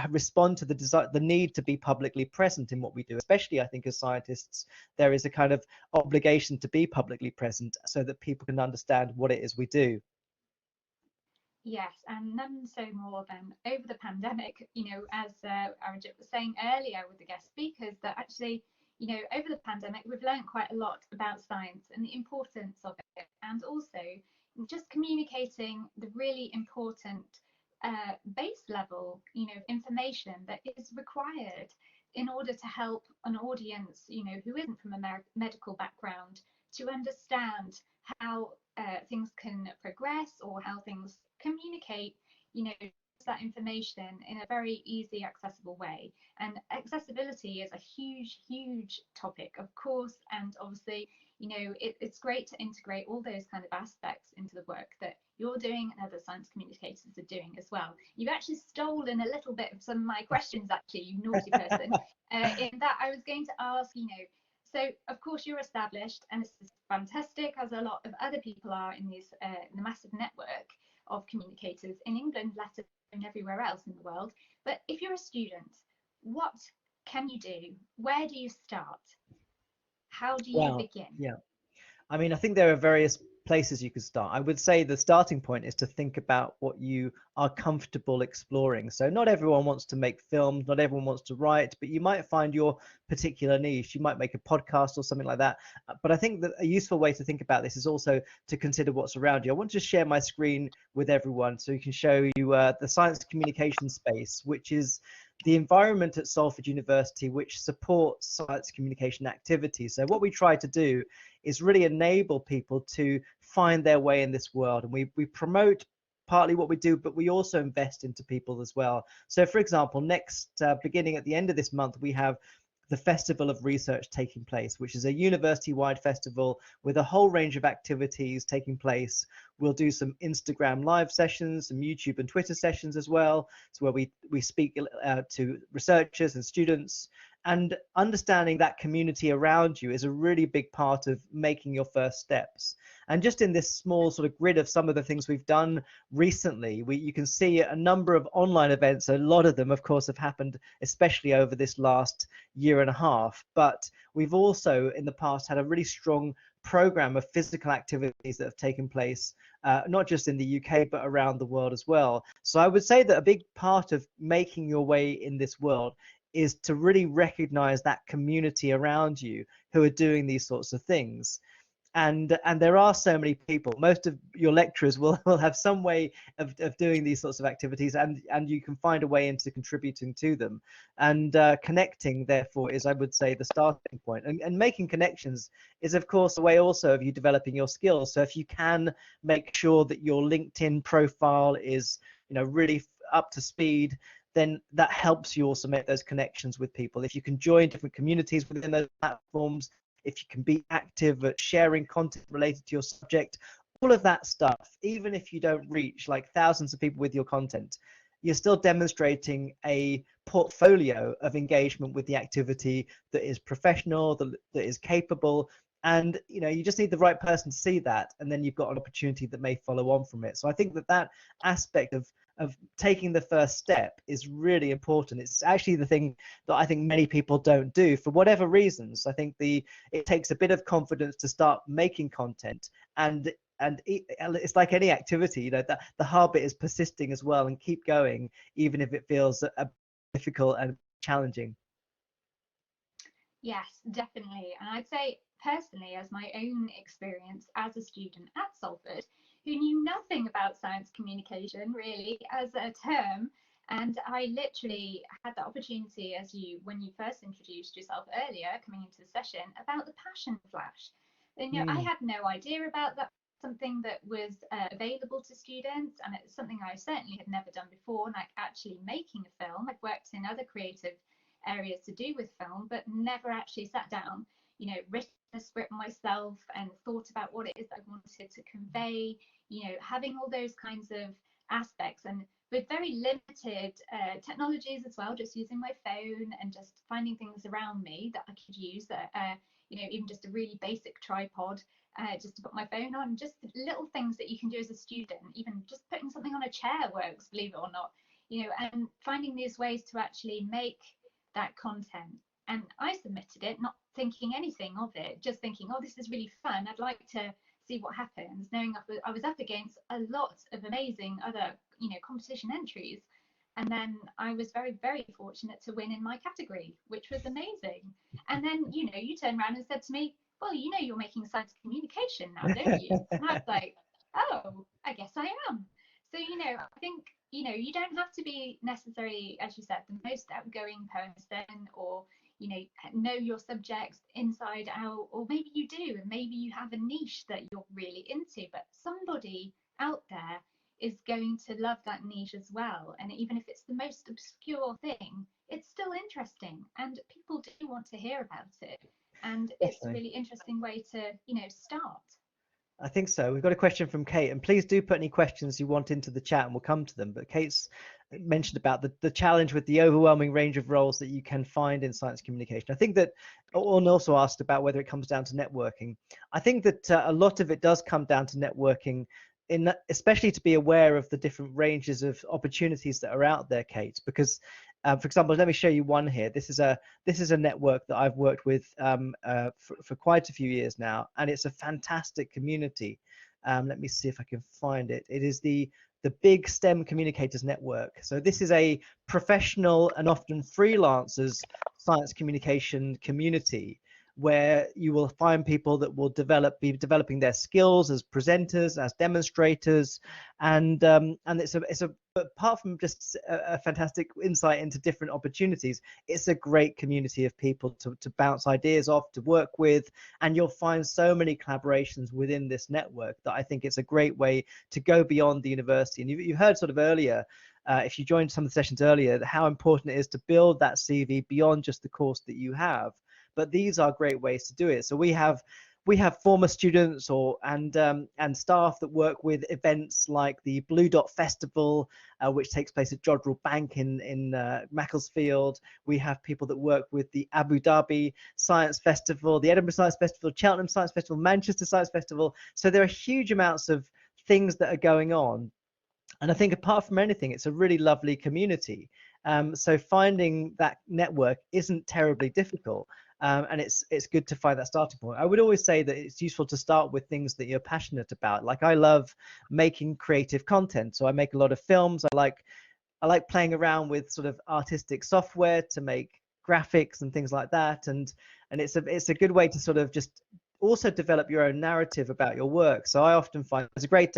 respond to the need to be publicly present in what we do. Especially, I think, as scientists, there is a kind of obligation to be publicly present so that people can understand what it is we do. Yes, and none so more than over the pandemic, as Arijit was saying earlier with the guest speakers, that actually, over the pandemic, we've learned quite a lot about science and the importance of it, and also just communicating the really important base level, information that is required in order to help an audience, who isn't from a medical background, to understand how things can progress or how things communicate, that information in a very easy, accessible way. And accessibility is a huge topic, of course, and obviously, it's great to integrate all those kind of aspects into the work that you're doing and other science communicators are doing as well. You've actually stolen a little bit of some of my questions, actually, you naughty person, in that I was going to ask, so of course you're established, and this is fantastic, as a lot of other people are in the massive network of communicators in England, let alone everywhere else in the world. But if you're a student, what can you do? Where do you start? How do you begin? Yeah. I mean, I think there are various places you could start. I would say the starting point is to think about what you are comfortable exploring. So not everyone wants to make films, not everyone wants to write, but you might find your particular niche. You might make a podcast or something like that. But I think that a useful way to think about this is also to consider what's around you. I want to share my screen with everyone so you can show you the science communication space, which is the environment at Salford University which supports science communication activities. So what we try to do is really enable people to find their way in this world. And we promote partly what we do, but we also invest into people as well. So for example, beginning at the end of this month, we have the Festival of Research taking place, which is a university-wide festival with a whole range of activities taking place. We'll do some Instagram live sessions, some YouTube and Twitter sessions as well. So where we speak to researchers and students, and understanding that community around you is a really big part of making your first steps. And just in this small sort of grid of some of the things we've done recently, you can see a number of online events. A lot of them, of course, have happened, especially over this last year and a half. But we've also in the past had a really strong program of physical activities that have taken place, not just in the UK, but around the world as well. So I would say that a big part of making your way in this world is to really recognize that community around you who are doing these sorts of things. And there are so many people. Most of your lecturers will have some way of doing these sorts of activities, and you can find a way into contributing to them. And connecting, therefore, is, I would say, the starting point. And making connections is, of course, a way also of you developing your skills. So if you can make sure that your LinkedIn profile is, really up to speed, then that helps you also make those connections with people. If you can join different communities within those platforms, if you can be active at sharing content related to your subject, all of that stuff, even if you don't reach like thousands of people with your content, you're still demonstrating a portfolio of engagement with the activity that is professional, that is capable. And you just need the right person to see that, and then you've got an opportunity that may follow on from it. So I think that aspect of of taking the first step is really important. It's actually the thing that I think many people don't do for whatever reasons. I think it takes a bit of confidence to start making content, and it's like any activity, you know, that the hard bit is persisting as well and keep going, even if it feels difficult and challenging. Yes, definitely. And I'd say personally, as my own experience as a student at Salford, who knew nothing about science communication really as a term, and I literally had the opportunity, as when you first introduced yourself earlier, coming into the session, about the passion flash. And I had no idea about that, something that was available to students, and it's something I certainly had never done before, like actually making a film. I've worked in other creative areas to do with film, but never actually sat down, written a script myself and thought about what it is that I wanted to convey, having all those kinds of aspects, and with very limited technologies as well, just using my phone and just finding things around me that I could use, even just a really basic tripod, just to put my phone on, just little things that you can do as a student, even just putting something on a chair works, believe it or not, and finding these ways to actually make that content. And I submitted it not thinking anything of it, just thinking, oh, this is really fun, I'd like to see what happens, knowing I was up against a lot of amazing other competition entries. And then I was very, very fortunate to win in my category, which was amazing. And then you turned around and said to me, well, you're making science communication now, don't you? And I was like, oh, I guess I am. So I think you don't have to be necessarily, as you said, the most outgoing person, or know your subjects inside out, or maybe you do, and maybe you have a niche that you're really into, but somebody out there is going to love that niche as well. And even if it's the most obscure thing, it's still interesting, and people do want to hear about it. And it's a really interesting way to start. I think so. We've got a question from Kate, and please do put any questions you want into the chat and we'll come to them. But Kate's mentioned about the challenge with the overwhelming range of roles that you can find in science communication. I think that Orne also asked about whether it comes down to networking. I think that a lot of it does come down to networking, especially to be aware of the different ranges of opportunities that are out there, Kate, because for example, let me show you one here. This is a network that I've worked with for quite a few years now, and it's a fantastic community. Let me see if I can find it. It is the Big STEM Communicators Network. So this is a professional and often freelancers science communication community, where you will find people that will be developing their skills as presenters, as demonstrators, and it's a apart from just a fantastic insight into different opportunities, it's a great community of people to bounce ideas off, to work with, and you'll find so many collaborations within this network that I think it's a great way to go beyond the university. And you heard sort of earlier, if you joined some of the sessions earlier, how important it is to build that CV beyond just the course that you have. But these are great ways to do it. So we have former students and staff that work with events like the Blue Dot Festival, which takes place at Jodrell Bank in Macclesfield. We have people that work with the Abu Dhabi Science Festival, the Edinburgh Science Festival, Cheltenham Science Festival, Manchester Science Festival. So there are huge amounts of things that are going on. And I think apart from anything, it's a really lovely community. So finding that network isn't terribly difficult. And it's good to find that starting point. I would always say that it's useful to start with things that you're passionate about. Like I love making creative content, so I make a lot of films. I like playing around with sort of artistic software to make graphics and things like that. And it's a good way to sort of just also develop your own narrative about your work. So I often find there's a great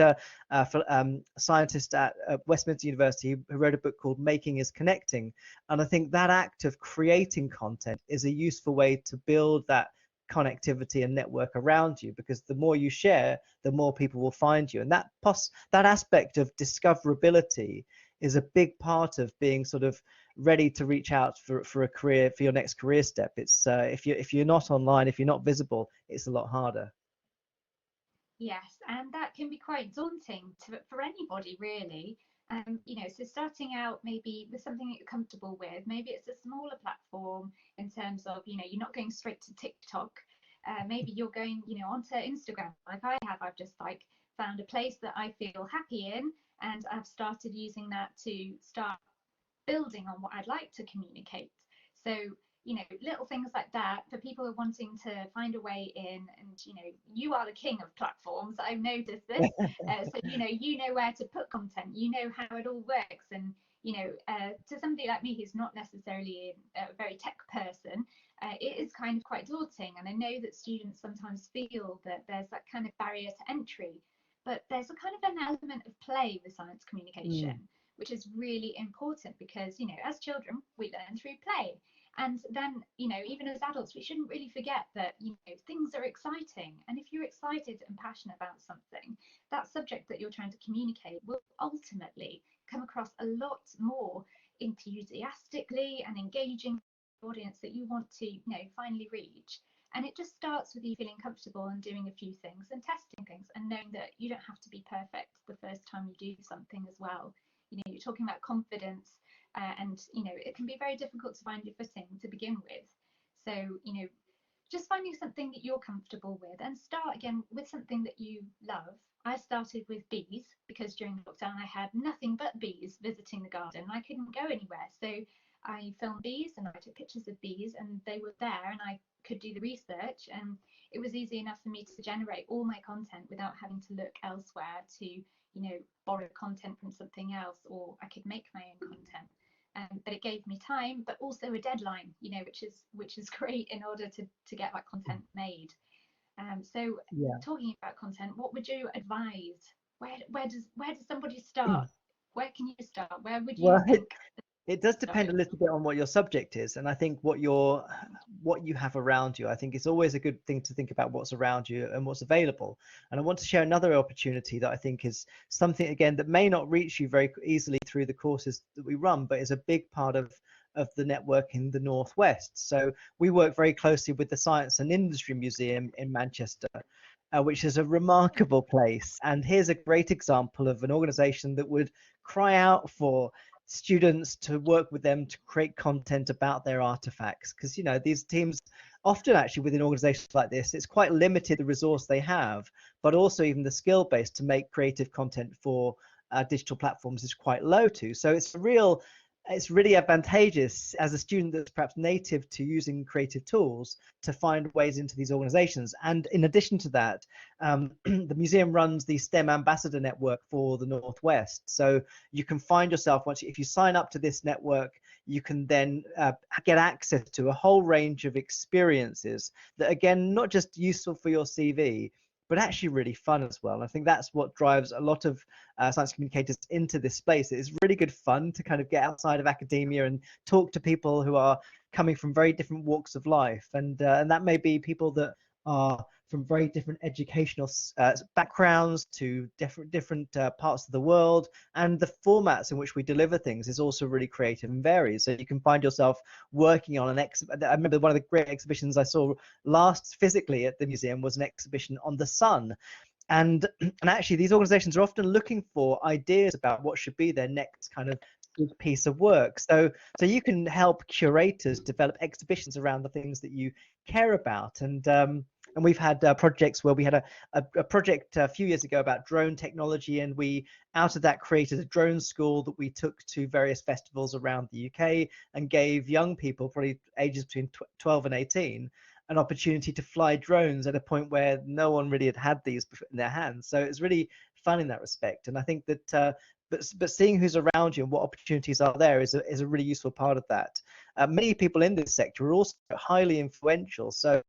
scientist at Westminster University who wrote a book called Making is Connecting. And I think that act of creating content is a useful way to build that connectivity and network around you, because the more you share, the more people will find you. And that aspect of discoverability is a big part of being sort of ready to reach out for a career, for your next career step. It's if you're not online, if you're not visible, it's a lot harder. Yes, and that can be quite daunting for anybody really. So starting out maybe with something that you're comfortable with, maybe it's a smaller platform in terms of, you're not going straight to TikTok, maybe you're going, onto Instagram like I have. I've just like found a place that I feel happy in, and I've started using that to start building on what I'd like to communicate. So, little things like that for people who are wanting to find a way in. And, you are the king of platforms. I've noticed this. So, you know where to put content, you know how it all works. And, to somebody like me who's not necessarily a very tech person, it is kind of quite daunting. And I know that students sometimes feel that there's that kind of barrier to entry, but there's a kind of an element of play with science communication, which is really important because, as children, we learn through play. And then, even as adults, we shouldn't really forget that, things are exciting. And if you're excited and passionate about something, that subject that you're trying to communicate will ultimately come across a lot more enthusiastically and engaging the audience that you want to, finally reach. And it just starts with you feeling comfortable and doing a few things and testing things and knowing that you don't have to be perfect the first time you do something as well. You're talking about confidence, and it can be very difficult to find your footing to begin with. So just finding something that you're comfortable with, and start again with something that you love. I started with bees because during lockdown I had nothing but bees visiting the garden. I couldn't go anywhere, so I filmed bees and I took pictures of bees, and they were there and I could do the research, and it was easy enough for me to generate all my content without having to look elsewhere to borrow content from something else, or I could make my own content. But it gave me time, but also a deadline, which is great in order to get that content made. So talking about content, what would you advise? Where does somebody start? Where can you start? Where would you think? It does depend a little bit on what your subject is, and I think what you have around you. I think it's always a good thing to think about what's around you and what's available. And I want to share another opportunity that I think is something, again, that may not reach you very easily through the courses that we run, but is a big part of the network in the Northwest. So we work very closely with the Science and Industry Museum in Manchester, which is a remarkable place. And here's a great example of an organization that would cry out for students to work with them to create content about their artifacts, because these teams often, actually, within organizations like this, it's quite limited the resource they have, but also even the skill base to make creative content for digital platforms is quite low too. So it's really advantageous as a student that's perhaps native to using creative tools to find ways into these organizations. And in addition to that, the museum runs the STEM Ambassador Network for the Northwest. So you can find yourself, if you sign up to this network, you can then get access to a whole range of experiences that, again, not just useful for your CV, but actually really fun as well. And I think that's what drives a lot of science communicators into this space. It's really good fun to kind of get outside of academia and talk to people who are coming from very different walks of life. And that may be people that are from very different educational backgrounds to different parts of the world. And the formats in which we deliver things is also really creative and varied. So you can find yourself working on I remember one of the great exhibitions I saw last physically at the museum was an exhibition on the sun. And actually, these organizations are often looking for ideas about what should be their next kind of big piece of work. So you can help curators develop exhibitions around the things that you care about. And we've had projects where we had a project a few years ago about drone technology, and we out of that created a drone school that we took to various festivals around the UK and gave young people, probably ages between 12 and 18, an opportunity to fly drones at a point where no one really had these in their hands. So it's really fun in that respect. And I think that but seeing who's around you and what opportunities are there is a really useful part of that. Many people in this sector are also highly influential. So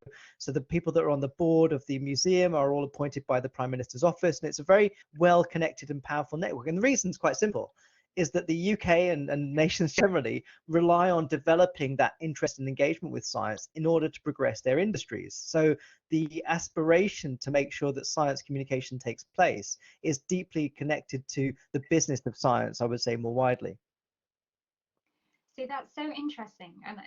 the people that are on the board of the museum are all appointed by the Prime Minister's office, and it's a very well connected and powerful network. And the reason is quite simple, is that the UK and nations generally rely on developing that interest and engagement with science in order to progress their industries. So the aspiration to make sure that science communication takes place is deeply connected to the business of science, I would say, more widely. See, that's so interesting. And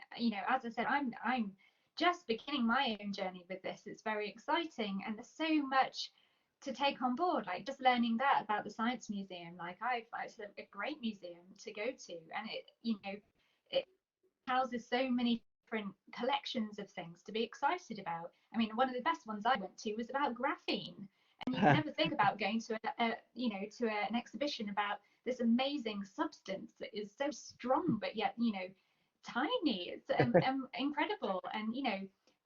as I said, I'm just beginning my own journey with this. It's very exciting, and there's so much to take on board, like just learning that about the Science Museum. Like it's a great museum to go to, and it houses so many different collections of things to be excited about. I mean, one of the best ones I went to was about graphene, and you never think about going to an exhibition about this amazing substance that is so strong but yet tiny. It's incredible. And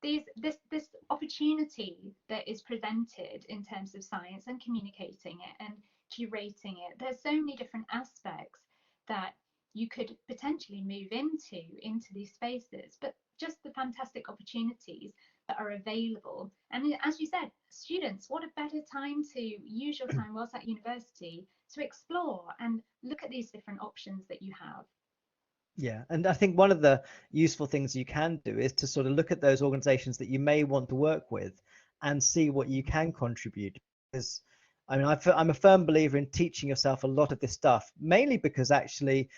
this opportunity that is presented in terms of science and communicating it and curating it, there's so many different aspects that you could potentially move into these spaces, but just the fantastic opportunities that are available. And as you said, students, what a better time to use your time whilst at university to explore and look at these different options that you have. Yeah, and I think one of the useful things you can do is to sort of look at those organizations that you may want to work with and see what you can contribute. Because I mean, I'm a firm believer in teaching yourself a lot of this stuff, mainly because actually,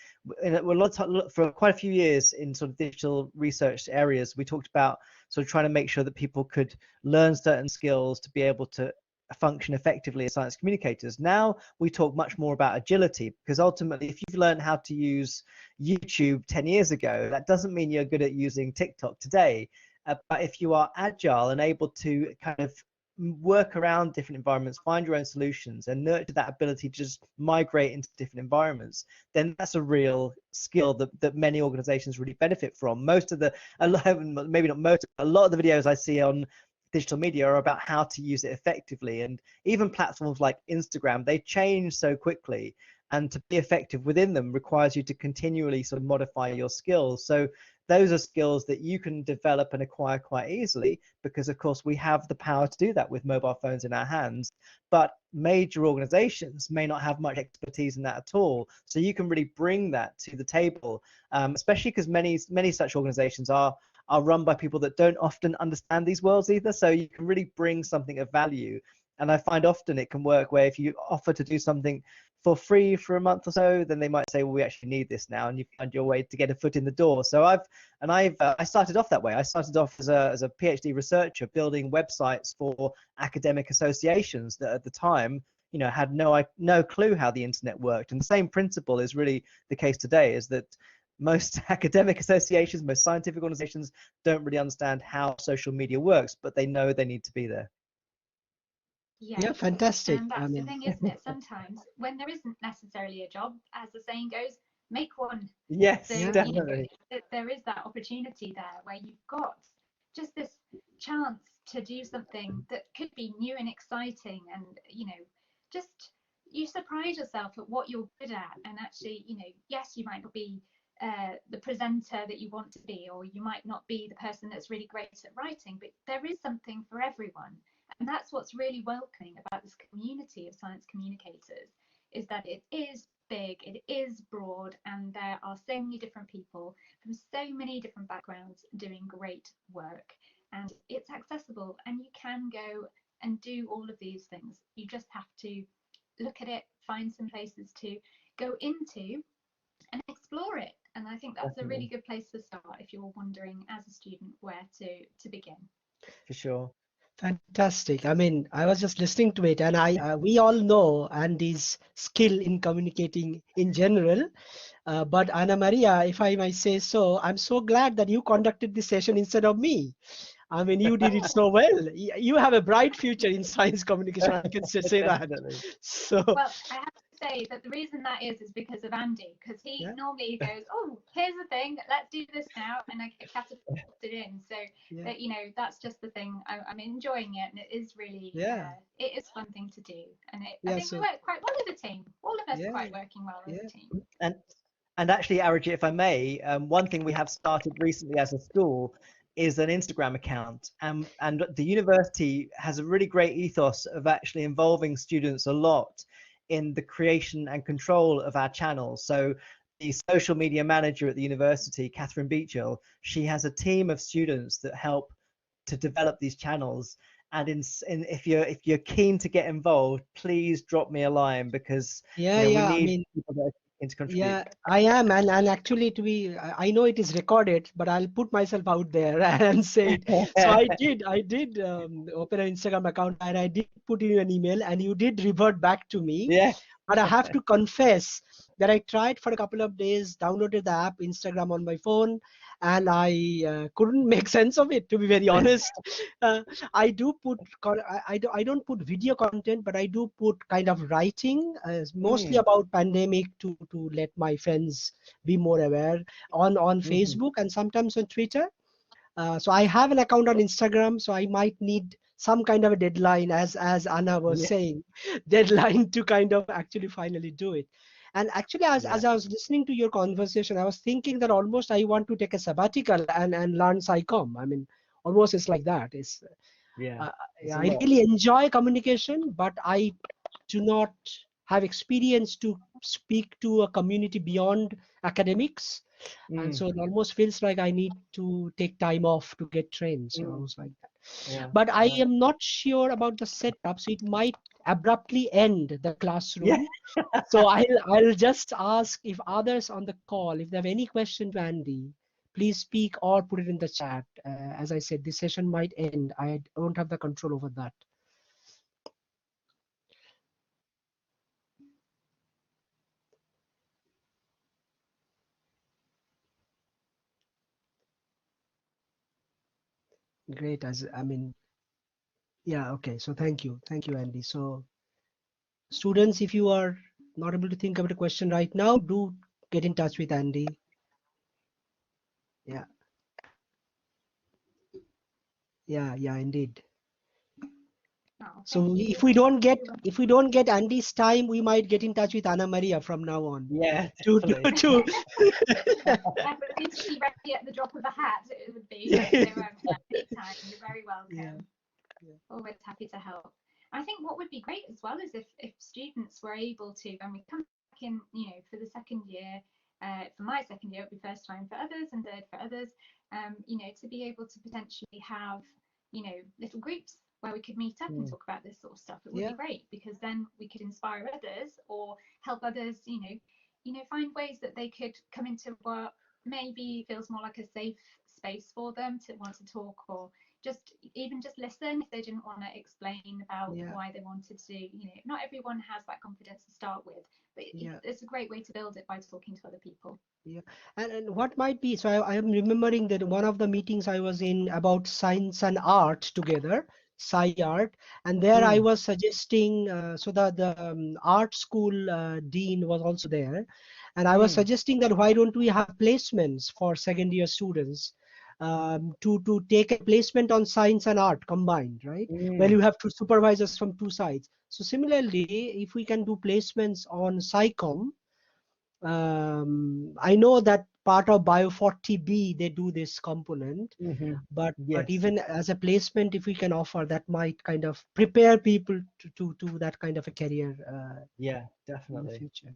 for quite a few years in sort of digital research areas, we talked about sort of trying to make sure that people could learn certain skills to be able to function effectively as science communicators. Now we talk much more about agility, because ultimately, if you've learned how to use YouTube 10 years ago, that doesn't mean you're good at using TikTok today. But if you are agile and able to kind of work around different environments, find your own solutions, and nurture that ability to just migrate into different environments, then that's a real skill that many organizations really benefit from. Maybe not most, a lot of the videos I see on digital media are about how to use it effectively. And even platforms like Instagram, they change so quickly, and to be effective within them requires you to continually sort of modify your skills. So those are skills that you can develop and acquire quite easily, because of course we have the power to do that with mobile phones in our hands. But major organizations may not have much expertise in that at all. So you can really bring that to the table, especially because many such organizations are run by people that don't often understand these worlds either. So you can really bring something of value. And I find often it can work where if you offer to do something for free for a month or so, then they might say, well, we actually need this now, and you find your way to get a foot in the door. So I started off that way. I started off as a PhD researcher building websites for academic associations that at the time, had no clue how the internet worked. And the same principle is really the case today, is that most academic associations, most scientific organizations don't really understand how social media works, but they know they need to be there. Yeah, fantastic. And that's the thing, isn't it? Sometimes when there isn't necessarily a job, as the saying goes, make one. Yes, so, definitely. There is that opportunity there where you've got just this chance to do something that could be new and exciting, and just you surprise yourself at what you're good at. And actually, yes, you might not be the presenter that you want to be, or you might not be the person that's really great at writing, but there is something for everyone. And that's what's really welcoming about this community of science communicators, is that it is big, it is broad, and there are so many different people from so many different backgrounds doing great work. And it's accessible, and you can go and do all of these things. You just have to look at it, find some places to go into and explore it. And I think that's Definitely. a really good place to start if you're wondering as a student where to begin. For sure. Fantastic. I mean, I was just listening to it, and we all know Andy's skill in communicating in general. But Anna Maria, if I might say so, I'm so glad that you conducted this session instead of me. I mean, you did it so well. You have a bright future in science communication. I can say that. Definitely. So. Well, I have to say that the reason that is because of Andy, because he normally goes, "Oh, here's the thing, let's do this now," and I get catapulted in. So that that's just the thing. I'm enjoying it, and it is really it is a fun thing to do, and I think we work quite well as a team. All of us are quite working well as a team. And actually, Arijit, if I may, one thing we have started recently as a school is an Instagram account, and the university has a really great ethos of actually involving students a lot in the creation and control of our channels. So the social media manager at the university, Catherine Beechill, she has a team of students that help to develop these channels. And if you're keen to get involved, please drop me a line, because we need people that to contribute. Yeah, I am, and actually, I know it is recorded, but I'll put myself out there and say it. So I did open an Instagram account, and I did put in an email, and you did revert back to me. Yeah. But I have to confess that I tried for a couple of days, downloaded the app Instagram on my phone, and I couldn't make sense of it, to be very honest. I do put I don't put video content, but I do put kind of writing, mostly about pandemic, to let my friends be more aware on Facebook and sometimes on Twitter. So I have an account on Instagram, so I might need some kind of a deadline, as Anna was Yeah. saying, deadline to kind of actually finally do it. And actually, as I was listening to your conversation, I was thinking that almost I want to take a sabbatical and learn psychom. I mean, almost it's like that. Yeah. Uh, It's a I lot. really enjoy communication, but I do not have experience to speak to a community beyond academics, and so it almost feels like I need to take time off to get trained. So I was like that. Yeah. But I am not sure about the setup, so it might abruptly end the Yeah. classroom. So I'll just ask if others on the call, if they have any question to Andy, please speak or put it in the chat. As I said, this session might end. I don't have the control over that. Great. Yeah, okay. So thank you. Thank you, Andy. So students, if you are not able to think about a question right now, do get in touch with Andy. Yeah, yeah, indeed. Oh, So thank you. if we don't get Andy's time, we might get in touch with Anna Maria from now on. Yeah, To definitely. Definitely to be ready at the drop of a hat, it would be. So, anytime, you're very welcome. Yeah. Always happy to help. I think what would be great as well is if students were able to, when we come back in, for the second year, for my second year, it would be first time for others and third for others, to be able to potentially have, little groups where we could meet up and talk about this sort of stuff. It would be great, because then we could inspire others or help others, find ways that they could come into what maybe feels more like a safe space for them to want to talk, or just listen if they didn't want to explain about why they wanted to. Not everyone has that confidence to start with, but it's a great way to build it by talking to other people. Yeah, and what might be, so I am remembering that one of the meetings I was in about science and art together, sci art, and there I was suggesting, so the art school dean was also there, and I was suggesting that why don't we have placements for second year students, to take a placement on science and art combined, right? Where you have two supervisors from two sides. So similarly, if we can do placements on psychom, I know that part of Bio 40B they do this component, but Yes. even as a placement, if we can offer, that might kind of prepare people to that kind of a career Yeah, in the definitely. future.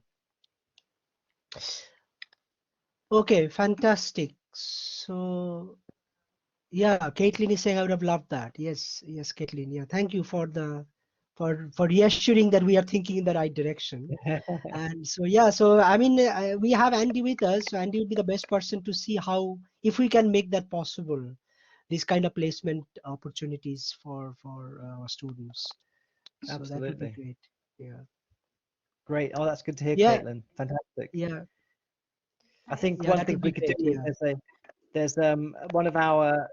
Okay, fantastic. So yeah, Caitlin is saying I would have loved that. Yes, Caitlin. Yeah, thank you for for reassuring that we are thinking in the right direction. And so yeah, so I mean, we have Andy with us, so Andy would be the best person to see how, if we can make that possible, these kind of placement opportunities for our students. So that would be Absolutely. great. Yeah. Great. Oh, that's good to hear, Yeah. Caitlin. Fantastic. Yeah. I think Yeah, one that thing would we be could great. do is Yeah. there's one of our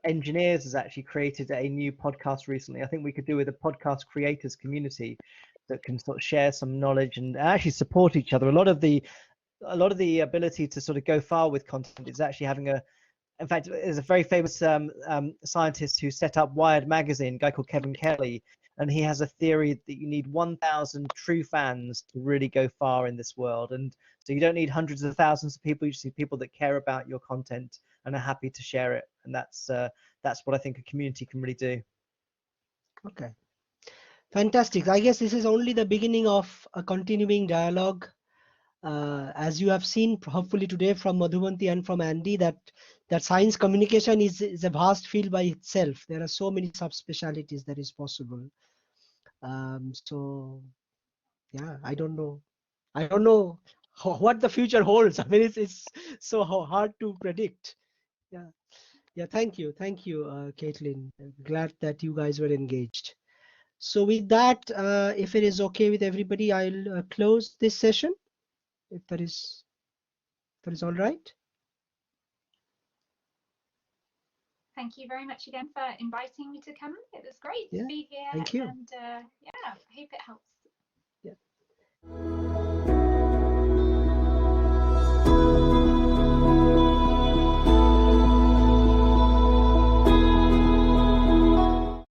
engineers has actually created a new podcast recently. I think we could do with a podcast creators community that can sort of share some knowledge and actually support each other. A lot of the ability to sort of go far with content is actually having in fact, there's a very famous scientist who set up Wired magazine, a guy called Kevin Kelly, and he has a theory that you need 1,000 true fans to really go far in this world. And so you don't need hundreds of thousands of people. You just need people that care about your content and are happy to share it. And that's what I think a community can really do. Okay. Fantastic. I guess this is only the beginning of a continuing dialogue. As you have seen, hopefully today from Madhuvanti and from Andy, that science communication is a vast field by itself. There are so many subspecialties that is possible. So yeah, I don't know what the future holds. I mean, it's so hard to predict. Yeah. Thank you, Caitlin. Glad that you guys were engaged. So with that, if it is okay with everybody, I'll close this session. if that is all right. Thank you very much again for inviting me to come. It was great to be here. Thank you. And yeah, I hope it helps.